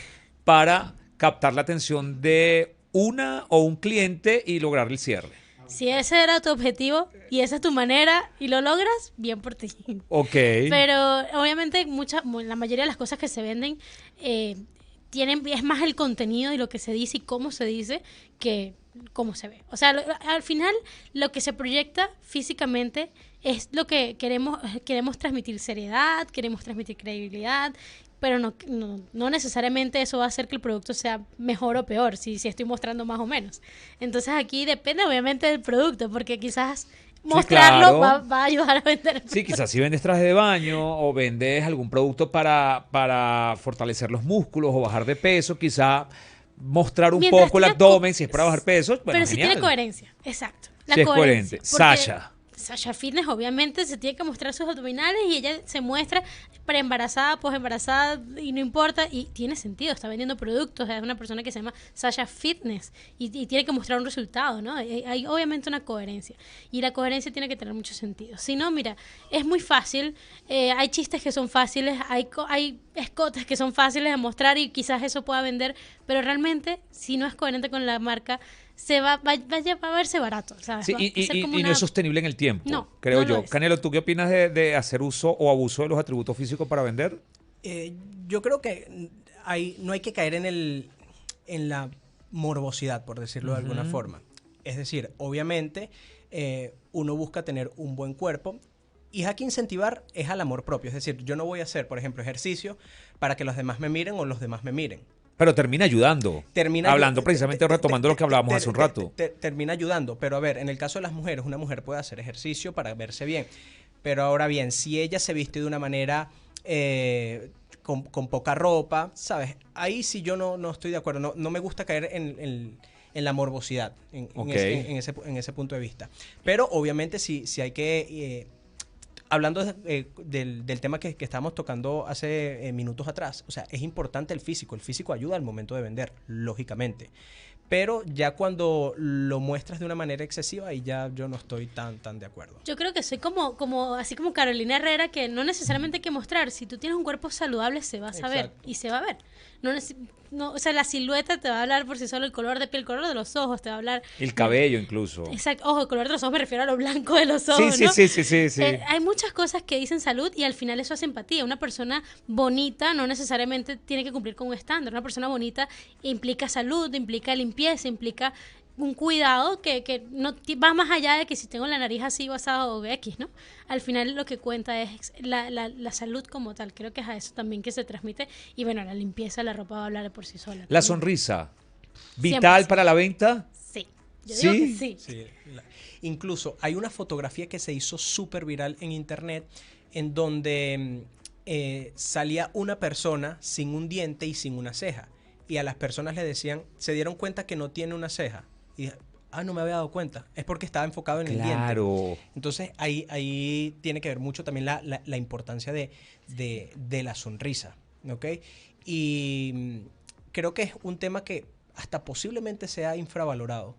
para captar la atención de una o un cliente y lograr el cierre? Si ese era tu objetivo y esa es tu manera y lo logras, bien por ti. Ok. Pero obviamente la mayoría de las cosas que se venden es más el contenido y lo que se dice y cómo se dice que cómo se ve. O sea, al final lo que se proyecta físicamente es lo que queremos transmitir seriedad, queremos transmitir credibilidad, pero no necesariamente eso va a hacer que el producto sea mejor o peor, si estoy mostrando más o menos. Entonces aquí depende obviamente del producto, porque quizás mostrarlo claro. va a ayudar a vender. Sí, quizás si vendes traje de baño o vendes algún producto para fortalecer los músculos o bajar de peso, quizá mostrar un Mientras poco el tenga abdomen, si es para bajar peso, bueno, pero si genial. tiene coherencia, exacto. La Si es coherencia, coherente. porque Sasha. Sasha Fitness obviamente se tiene que mostrar sus abdominales y ella se muestra preembarazada, posembarazada y no importa, y tiene sentido, está vendiendo productos, es una persona que se llama Sasha Fitness y tiene que mostrar un resultado, ¿no? Hay obviamente una coherencia y la coherencia tiene que tener mucho sentido. Si no, mira, es muy fácil, hay chistes que son fáciles, hay escotes que son fáciles de mostrar y quizás eso pueda vender, pero realmente si no es coherente con la marca, va a verse barato, ¿sabes? Sí, Va a ser como y no una- es sostenible en el tiempo, No, creo no lo yo. es. Canelo, ¿tú qué opinas de hacer uso o abuso de los atributos físicos para vender? Yo creo que no hay que caer en la morbosidad, por decirlo de alguna forma. Es decir, obviamente uno busca tener un buen cuerpo y hay que incentivar es al amor propio. Es decir, yo no voy a hacer, por ejemplo, ejercicio para que los demás me miren o los demás me miren. Pero termina ayudando. Hablando precisamente, retomando lo que hablábamos hace un rato. Termina ayudando, pero a ver, en el caso de las mujeres, una mujer puede hacer ejercicio para verse bien. Pero ahora bien, si ella se viste de una manera con poca ropa, ¿sabes? Ahí sí yo no estoy de acuerdo. No me gusta caer en la morbosidad, Ok. en ese punto de vista. Pero obviamente si hay que... hablando del tema que estábamos tocando hace minutos atrás, o sea, es importante el físico ayuda al momento de vender, lógicamente. Pero ya cuando lo muestras de una manera excesiva, ahí ya yo no estoy tan de acuerdo. Yo creo que soy así como Carolina Herrera, que no necesariamente hay que mostrar. Si tú tienes un cuerpo saludable, se va a saber. Exacto. Y se va a ver. O sea, la silueta te va a hablar por sí solo, el color de piel, el color de los ojos, te va a hablar. El cabello incluso. Exacto. Ojo, el color de los ojos me refiero a lo blanco de los ojos, Sí, ¿no? sí. Hay muchas cosas que dicen salud y al final eso hace empatía. Una persona bonita no necesariamente tiene que cumplir con un estándar. Una persona bonita implica salud, implica limpieza, implica un cuidado que no va más allá de que si tengo la nariz así basada o X, ¿no? Al final lo que cuenta es la salud como tal. Creo que es a eso también que se transmite. Y bueno, la limpieza, la ropa va a hablar de por sí sola. La sonrisa. ¿Vital 100%. para la venta? Sí. Yo ¿Sí? digo que sí. Sí, incluso hay una fotografía que se hizo súper viral en internet en donde salía una persona sin un diente y sin una ceja. Y a las personas le decían, se dieron cuenta que no tiene una ceja. Y no me había dado cuenta. Es porque estaba enfocado en el diente. Claro. Entonces ahí tiene que ver mucho también la importancia de la sonrisa. ¿Ok? Y creo que es un tema que hasta posiblemente sea infravalorado.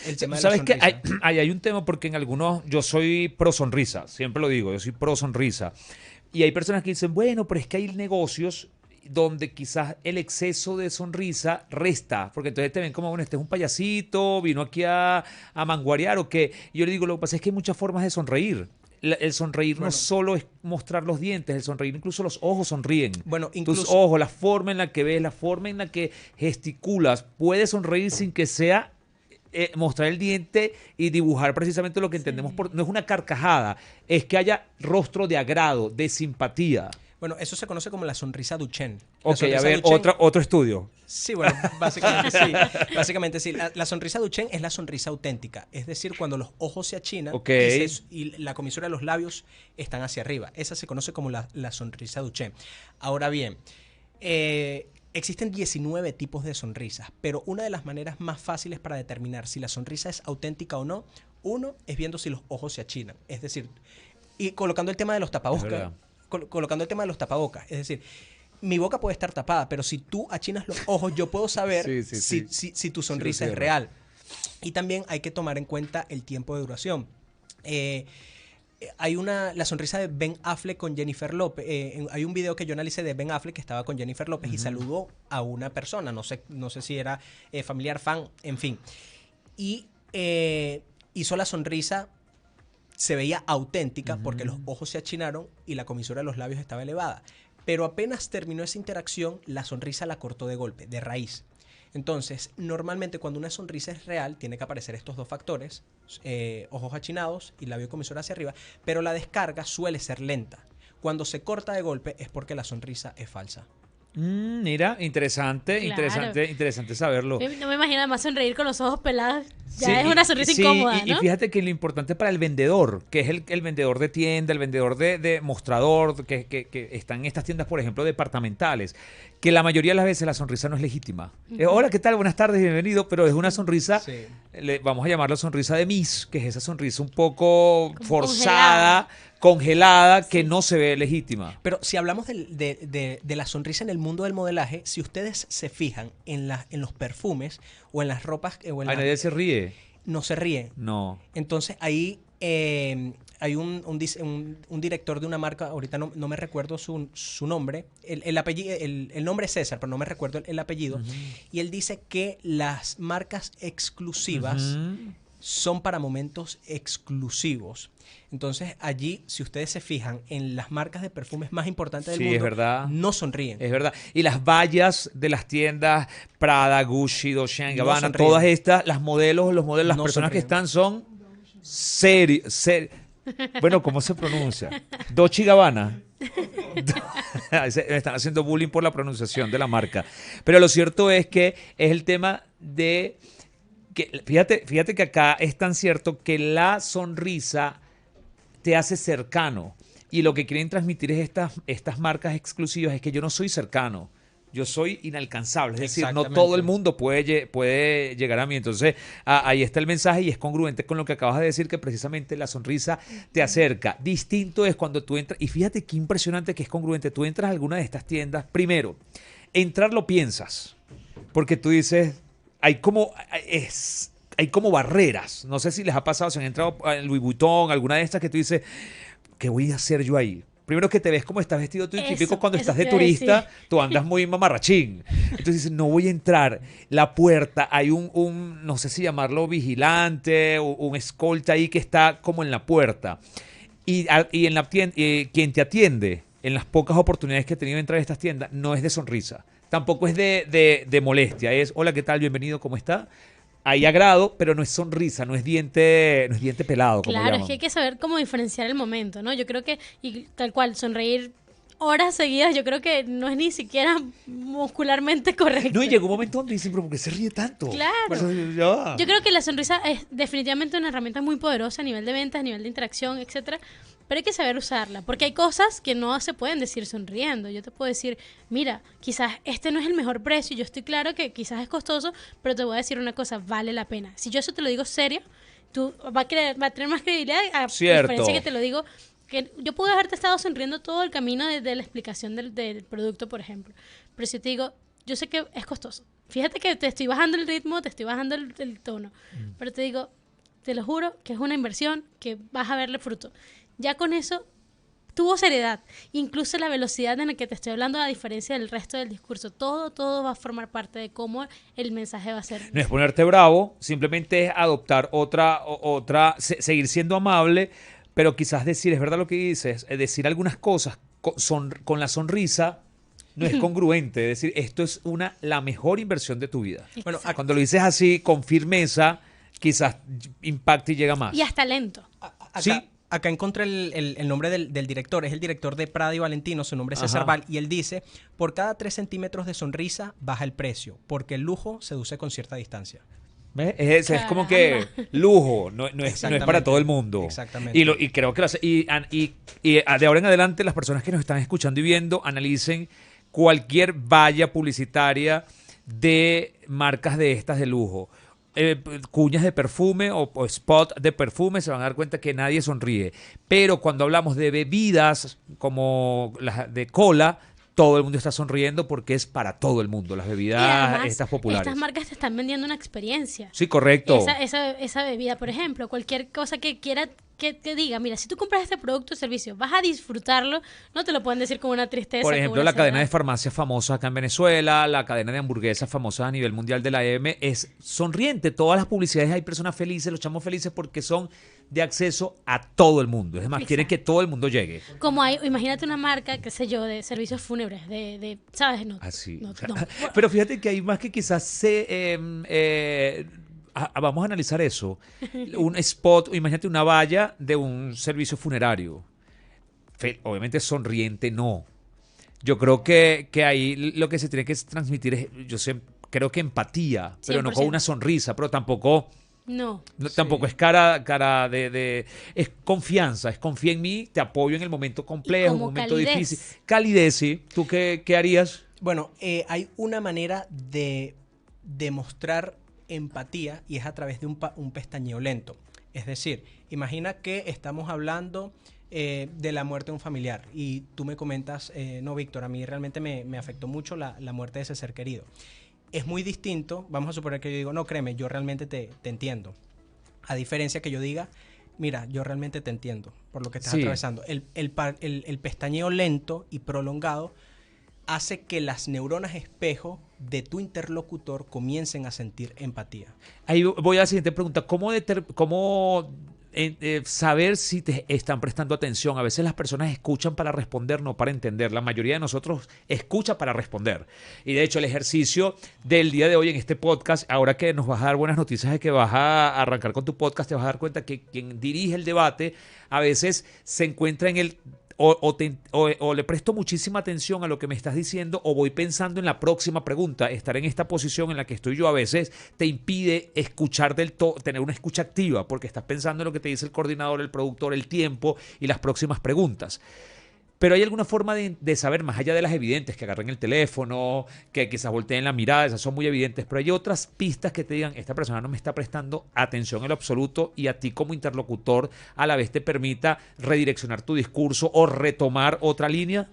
El tema de la ¿Sabes qué? sonrisa. Hay un tema porque en algunos, yo soy pro sonrisa, siempre lo digo, yo soy pro sonrisa. Y hay personas que dicen, bueno, pero es que hay negocios donde quizás el exceso de sonrisa resta, porque entonces te ven como, bueno, este es un payasito, vino aquí a manguarear o qué. Y yo le digo, lo que pasa es que hay muchas formas de sonreír. El sonreír no solo es mostrar los dientes, el sonreír incluso los ojos sonríen. Bueno, incluso... Tus ojos, la forma en la que ves, la forma en la que gesticulas, puedes sonreír sin que sea mostrar el diente y dibujar precisamente lo que entendemos no es una carcajada, es que haya rostro de agrado, de simpatía. Bueno, eso se conoce como la sonrisa Duchenne. Ok, a ver, otro estudio. Sí, bueno, básicamente sí. Básicamente sí. La sonrisa Duchenne es la sonrisa auténtica. Es decir, cuando los ojos se achinan y la comisura de los labios están hacia arriba. Esa se conoce como la sonrisa Duchenne. Ahora bien, existen 19 tipos de sonrisas, pero una de las maneras más fáciles para determinar si la sonrisa es auténtica o no, uno es viendo si los ojos se achinan. Es decir, Y colocando el tema de los Es tapabocas, verdad. colocando el tema de los tapabocas, es decir, mi boca puede estar tapada, pero si tú achinas los ojos, yo puedo saber Sí, sí, sí. si tu sonrisa es cierras. real. Y también hay que tomar en cuenta el tiempo de duración. La sonrisa de Ben Affleck con Jennifer López. Hay un video que yo analicé de Ben Affleck que estaba con Jennifer López y saludó a una persona, no sé si era familiar, fan, en fin. Y hizo la sonrisa, se veía auténtica porque los ojos se achinaron y la comisura de los labios estaba elevada. Pero apenas terminó esa interacción, la sonrisa la cortó de golpe, de raíz. Entonces, normalmente cuando una sonrisa es real, tiene que aparecer estos dos factores, ojos achinados y labio comisura hacia arriba, pero la descarga suele ser lenta. Cuando se corta de golpe es porque la sonrisa es falsa. Mira, interesante, Claro. interesante saberlo. No me imagino además sonreír con los ojos pelados. Ya Sí, es una sonrisa incómoda, y ¿no? fíjate que lo importante para el vendedor, que es el vendedor de tienda, el vendedor de mostrador, que están en estas tiendas, por ejemplo, departamentales, que la mayoría de las veces la sonrisa no es legítima. Hola, ¿qué tal? Buenas tardes, bienvenido, pero es una sonrisa, Sí. vamos a llamarla sonrisa de Miss, que es esa sonrisa un poco Como forzada, congelada, que no se ve legítima. Pero si hablamos de la sonrisa en el mundo del modelaje, si ustedes se fijan en los perfumes o en las ropas o en Ay, nadie se ríe. no se ríen. No. Entonces ahí hay un director de una marca, ahorita no me recuerdo su nombre, el nombre es César, pero no me recuerdo el apellido, y él dice que las marcas exclusivas Ujú. son para momentos exclusivos. Entonces allí, si ustedes se fijan en las marcas de perfumes más importantes del Sí, mundo, es verdad. no sonríen. Es verdad. Y las vallas de las tiendas Prada, Gucci, Dolce & No Gabbana, sonríen. todas estas, los modelos, las No personas que sonríen. están son serios. Bueno, ¿cómo se pronuncia? Dolce & Gabbana. Están haciendo bullying por la pronunciación de la marca. Pero lo cierto es que es el tema de que, fíjate que acá es tan cierto que la sonrisa te hace cercano. Y lo que quieren transmitir es estas marcas exclusivas es que yo no soy cercano. Yo soy inalcanzable. Es decir, no Exactamente. todo el mundo puede llegar a mí. Entonces, ahí está el mensaje y es congruente con lo que acabas de decir, que precisamente la sonrisa te acerca. Distinto es cuando tú entras. Y fíjate qué impresionante que es congruente. Tú entras a alguna de estas tiendas. Primero, entrar lo piensas. Porque tú dices, hay como barreras. No sé si les ha pasado, si han entrado a Louis Vuitton, alguna de estas que tú dices, ¿qué voy a hacer yo ahí? Primero que te ves como estás vestido tú, y Eso, típico cuando eso estás de te iba a decir. turista, tú andas muy mamarrachín. Entonces dices, no voy a entrar. La puerta, hay no sé si llamarlo vigilante o un escolta ahí que está como en la puerta. Y en la tienda, quien te atiende, en las pocas oportunidades que he tenido de entrar a estas tiendas, no es de sonrisa. Tampoco es de molestia. Es, hola, ¿qué tal? Bienvenido, ¿cómo está? Hay agrado, pero no es sonrisa, no es diente pelado, como Claro, es llaman. que hay que saber cómo diferenciar el momento, ¿no? Yo creo que, y tal cual, sonreír horas seguidas, yo creo que no es ni siquiera muscularmente correcto. No, y llegó un momento donde dicen, pero ¿por qué se ríe tanto? Claro. Bueno, ya. Yo creo que la sonrisa es definitivamente una herramienta muy poderosa a nivel de ventas, a nivel de interacción, etcétera. Pero hay que saber usarla, porque hay cosas que no se pueden decir sonriendo. Yo te puedo decir, mira, quizás este no es el mejor precio, yo estoy claro que quizás es costoso, pero te voy a decir una cosa, vale la pena. Si yo eso te lo digo serio, tú va a tener más credibilidad, a Cierto. diferencia que te lo digo, que yo pude haberte estado sonriendo todo el camino de la explicación del producto, por ejemplo. Pero si te digo, yo sé que es costoso. Fíjate que te estoy bajando el ritmo, te estoy bajando el tono, pero te digo, te lo juro que es una inversión que vas a verle fruto. Ya con eso tuvo seriedad. Incluso la velocidad en la que te estoy hablando, a diferencia del resto del discurso, todo va a formar parte de cómo el mensaje va a ser. No es ponerte bravo, simplemente es adoptar seguir siendo amable, pero quizás decir, es verdad lo que dices, decir algunas cosas con la sonrisa no es congruente. Es decir, esto es la mejor inversión de tu vida. Bueno, Exacto. Cuando lo dices así, con firmeza, quizás impacte y llega más. Y hasta lento. Acá, Sí. acá encontré el nombre del director, es el director de Prada y Valentino, su nombre es César Ajá. Val, y él dice, por cada 3 centímetros de sonrisa baja el precio, porque el lujo seduce con cierta distancia. ¿Ves? Es como que lujo, no es para Exactamente. todo el mundo. Exactamente. Y creo que de ahora en adelante las personas que nos están escuchando y viendo analicen cualquier valla publicitaria de marcas de estas de lujo. cuñas de perfume o spot de perfume, se van a dar cuenta que nadie sonríe. Pero cuando hablamos de bebidas como las de cola, todo el mundo está sonriendo porque es para todo el mundo, las Y bebidas además, estas populares. estas marcas te están vendiendo una experiencia. Sí, correcto. Esa bebida, por ejemplo, cualquier cosa que quiera que te diga, mira, si tú compras este producto o servicio, vas a disfrutarlo, no te lo pueden decir con una tristeza. Por con ejemplo, una la cadena de seriedad. farmacias famosas acá en Venezuela, la cadena de hamburguesas famosas a nivel mundial de la M, es sonriente. Todas las publicidades hay personas felices, los chamos felices porque son de acceso a todo el mundo. Es más, quieren que todo el mundo llegue. Como hay, imagínate una marca, qué sé yo, de servicios fúnebres, ¿sabes? No, Así. no, O sea, no. Pero fíjate que hay más que quizás vamos a analizar eso. Un spot, imagínate una valla de un servicio funerario. Obviamente sonriente no. Yo creo que ahí lo que se tiene que transmitir es, creo que empatía, pero no con 100%. una sonrisa, pero tampoco, No. tampoco es cara es confianza, es confía en mí, te apoyo en el momento complejo, en como un momento calidez. difícil. Calidez, sí. ¿Tú qué harías? Bueno, hay una manera de demostrar empatía y es a través de un pestañeo lento. Es decir, imagina que estamos hablando de la muerte de un familiar y tú me comentas, no, Víctor, a mí realmente me afectó mucho la muerte de ese ser querido. Es muy distinto, vamos a suponer que yo digo, no, créeme, yo realmente te entiendo. A diferencia que yo diga, mira, yo realmente te entiendo por lo que estás Sí. atravesando. El pestañeo lento y prolongado hace que las neuronas espejo de tu interlocutor comiencen a sentir empatía. Ahí voy a la siguiente pregunta. ¿Cómo saber si te están prestando atención? A veces las personas escuchan para responder, no para entender. La mayoría de nosotros escucha para responder. Y de hecho el ejercicio del día de hoy en este podcast, ahora que nos vas a dar buenas noticias de que vas a arrancar con tu podcast, te vas a dar cuenta que quien dirige el debate a veces se encuentra en el... O le presto muchísima atención a lo que me estás diciendo o voy pensando en la próxima pregunta. Estar en esta posición en la que estoy yo a veces te impide escuchar tener una escucha activa porque estás pensando en lo que te dice el coordinador, el productor, el tiempo y las próximas preguntas. Pero hay alguna forma de saber, más allá de las evidentes, que agarren el teléfono, que quizás volteen la mirada, esas son muy evidentes, pero hay otras pistas que te digan, esta persona no me está prestando atención en lo absoluto y a ti como interlocutor a la vez te permita redireccionar tu discurso o retomar otra línea.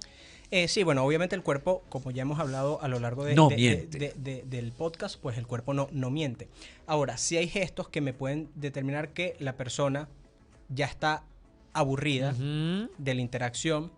Sí, bueno, obviamente el cuerpo, como ya hemos hablado a lo largo No miente. del podcast, pues el cuerpo no miente. Ahora, sí hay gestos que me pueden determinar que la persona ya está aburrida de la interacción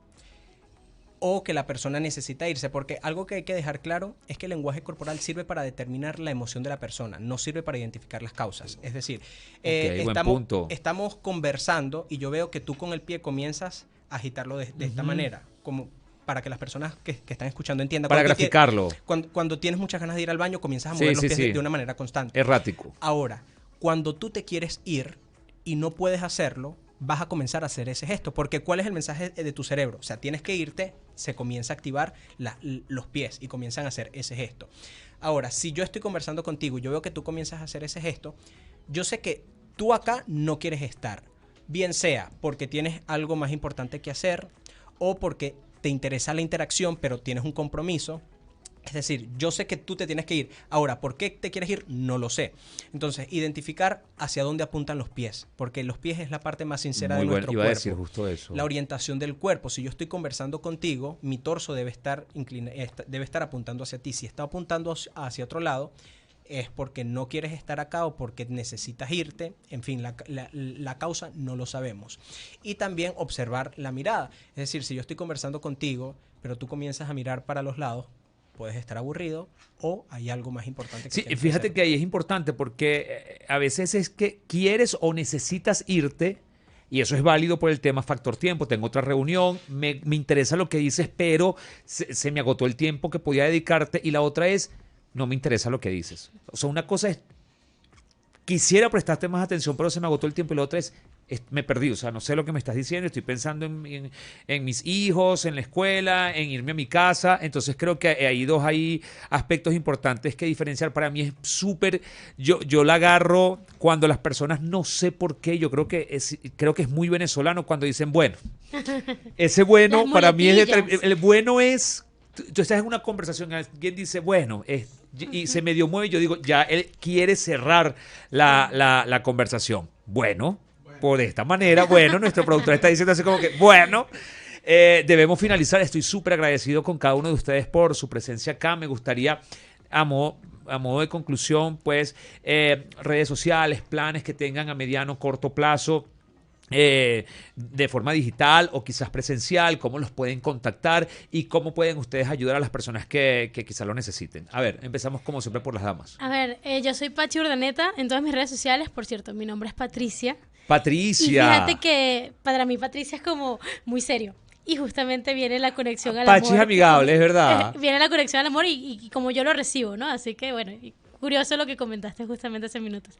o que la persona necesita irse, porque algo que hay que dejar claro es que el lenguaje corporal sirve para determinar la emoción de la persona, no sirve para identificar las causas. Es decir, Buen punto. estamos conversando y yo veo que tú con el pie comienzas a agitarlo de esta manera, como para que las personas que están escuchando entiendan. Para Cuando tú graficarlo. cuando tienes muchas ganas de ir al baño, comienzas a Sí, mover sí, los pies sí. de una manera constante. Errático. Ahora, cuando tú te quieres ir y no puedes hacerlo, vas a comenzar a hacer ese gesto. Porque ¿cuál es el mensaje de tu cerebro? O sea, tienes que irte, se comienza a activar los pies y comienzan a hacer ese gesto. Ahora, si yo estoy conversando contigo y yo veo que tú comienzas a hacer ese gesto, yo sé que tú acá no quieres estar. Bien sea porque tienes algo más importante que hacer o porque te interesa la interacción, pero tienes un compromiso. Es decir, yo sé que tú te tienes que ir. Ahora, ¿por qué te quieres ir? No lo sé. Entonces, identificar hacia dónde apuntan los pies, porque los pies es la parte más sincera de nuestro Iba a cuerpo. decir justo eso. La orientación del cuerpo. Si yo estoy conversando contigo, mi torso debe estar apuntando hacia ti. Si está apuntando hacia otro lado, es porque no quieres estar acá o porque necesitas irte. En fin, la causa no lo sabemos. Y también observar la mirada. Es decir, si yo estoy conversando contigo, pero tú comienzas a mirar para los lados, puedes estar aburrido o hay algo más importante que Sí, tienes fíjate hacer. que ahí es importante porque a veces es que quieres o necesitas irte y eso es válido por el tema factor tiempo. Tengo otra reunión, me interesa lo que dices, pero se me agotó el tiempo que podía dedicarte y la otra es, no me interesa lo que dices. O sea, una cosa es, quisiera prestarte más atención, pero se me agotó el tiempo y la otra es me perdí, o sea, no sé lo que me estás diciendo, estoy pensando en mis hijos, en la escuela, en irme a mi casa, entonces creo que hay aspectos importantes que diferenciar. Para mí es súper, yo la agarro cuando las personas, no sé por qué, creo que es muy venezolano cuando dicen bueno. Ese bueno Las para mí es, muletillas. el bueno es, tú estás en una conversación, alguien dice bueno, y se medio mueve, yo digo, ya él quiere cerrar la conversación. Bueno, por esta manera, bueno, nuestro productor está diciendo así como que, bueno, debemos finalizar. Estoy súper agradecido con cada uno de ustedes por su presencia acá. Me gustaría, a modo de conclusión, pues, redes sociales, planes que tengan a mediano, corto plazo, de forma digital o quizás presencial, cómo los pueden contactar y cómo pueden ustedes ayudar a las personas que quizás lo necesiten. A ver, empezamos como siempre por las damas. A ver, yo soy Pachi Urdaneta en todas mis redes sociales. Por cierto, mi nombre es Patricia. Patricia. Y fíjate que para mí Patricia es como muy serio. Y justamente viene la conexión al Pachi amor. es amigable, es verdad. Viene la conexión al amor y como yo lo recibo, ¿no? Así que bueno, curioso lo que comentaste justamente hace minutos.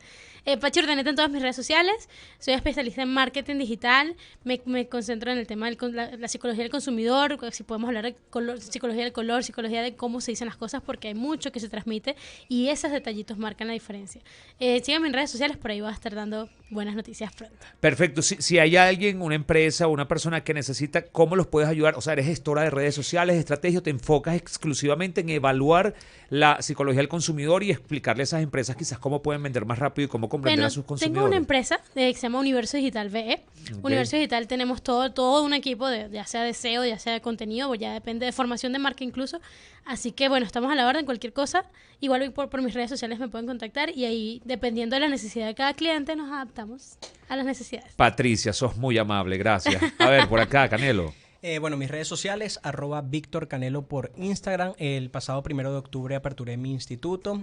Pachi Urdaneta en todas mis redes sociales. Soy especialista en marketing digital. Me concentro en el tema de la psicología del consumidor. Si podemos hablar de psicología del color, psicología de cómo se dicen las cosas, porque hay mucho que se transmite y esos detallitos marcan la diferencia. Síganme en redes sociales, por ahí voy a estar dando buenas noticias pronto. Perfecto. Si hay alguien, una empresa o una persona que necesita, ¿cómo los puedes ayudar? O sea, eres gestora de redes sociales, estrategia, te enfocas exclusivamente en evaluar la psicología del consumidor y explicarle a esas empresas quizás cómo pueden vender más rápido y cómo comprender a sus consumidores. Tengo una empresa que se llama Universo Digital VE. Okay. Universo Digital tenemos todo un equipo, ya sea de SEO, ya sea de contenido, ya depende de formación de marca incluso. Así que bueno, estamos a la orden, cualquier cosa. Igual por mis redes sociales me pueden contactar y ahí, dependiendo de la necesidad de cada cliente, nos adaptamos a las necesidades. Patricia, sos muy amable, gracias. A ver, por acá, Canelo. Bueno, mis redes sociales, @Víctor Canelo por Instagram. El pasado 1 de octubre aperturé mi instituto.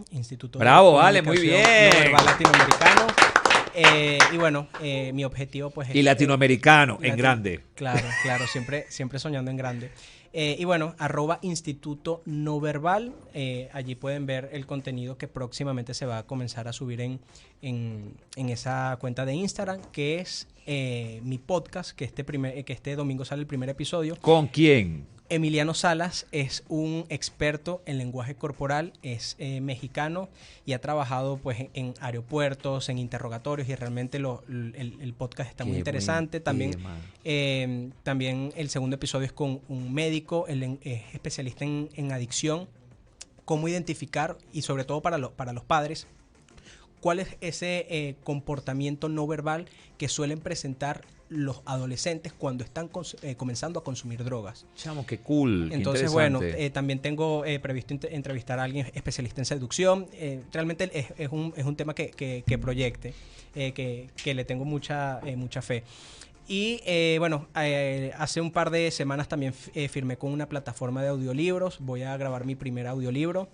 Bravo, vale, muy bien. No verbal latinoamericano. Y bueno, mi objetivo pues es... Y latinoamericano, en grande. Claro, siempre soñando en grande. Y bueno, @Instituto No Verbal. Allí pueden ver el contenido que próximamente se va a comenzar a subir en esa cuenta de Instagram, que es mi podcast, que este domingo sale el primer episodio. ¿Con quién? Emiliano Salas es un experto en lenguaje corporal, es mexicano y ha trabajado pues en aeropuertos, en interrogatorios, y realmente el podcast está muy interesante. También el segundo episodio es con un médico, él es especialista en adicción, cómo identificar, y sobre todo para los padres, cuál es ese comportamiento no verbal que suelen presentar los adolescentes cuando están comenzando a consumir drogas. Chamo, qué cool. Entonces, bueno, también tengo previsto entrevistar a alguien especialista en seducción. Realmente es un tema que proyecte, que le tengo mucha fe. Y bueno, hace un par de semanas también firmé con una plataforma de audiolibros. Voy a grabar mi primer audiolibro.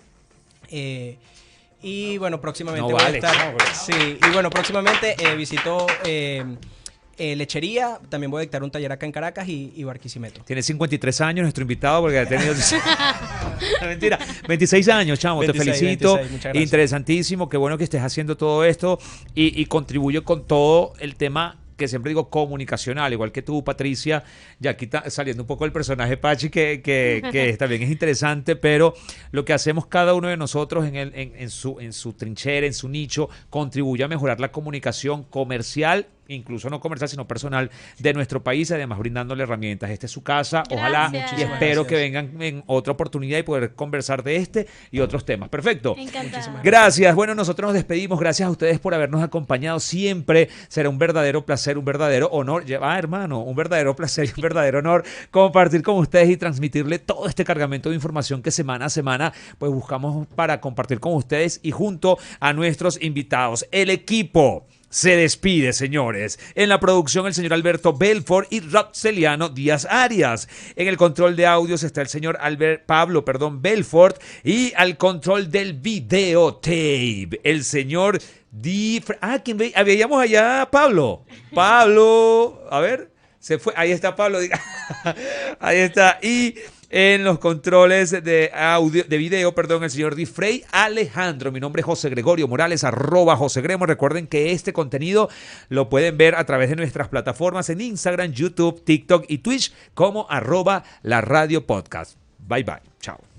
Y bueno, próximamente voy a estar... Sí, y bueno, próximamente visito... Lechería, también voy a dictar un taller acá en Caracas y Barquisimeto. Tiene 53 años nuestro invitado, porque ha tenido... Mentira, 26 años, chamo, 26, te felicito. 26, interesantísimo, qué bueno que estés haciendo todo esto y contribuye con todo el tema que siempre digo comunicacional, igual que tú, Patricia, ya aquí está saliendo un poco el personaje Pachi, que también es interesante, pero lo que hacemos cada uno de nosotros en su trinchera, en su nicho, contribuye a mejorar la comunicación comercial, incluso no comercial, sino personal de nuestro país, además brindándole herramientas. Esta es su casa, ojalá, y espero que vengan en otra oportunidad y poder conversar de este y otros temas. Perfecto. Gracias. Bueno, nosotros nos despedimos. Gracias a ustedes por habernos acompañado. Siempre será un verdadero placer, un verdadero honor. Hermano, un verdadero placer y un verdadero honor compartir con ustedes y transmitirle todo este cargamento de información que semana a semana pues buscamos para compartir con ustedes y junto a nuestros invitados. El equipo se despide, señores. En la producción, el señor Alberto Belfort y Roxeliano Díaz Arias. En el control de audios está el señor Pablo Belfort. Y al control del videotape, el señor ¿quién ve? Veíamos allá a Pablo. A ver, se fue. Ahí está Pablo. Ahí está. Y en los controles de video, el señor Difrey Alejandro. Mi nombre es José Gregorio Morales, @JoséGremo. Recuerden que este contenido lo pueden ver a través de nuestras plataformas en Instagram, YouTube, TikTok y Twitch como @La Radio Podcast. Bye bye. Chao.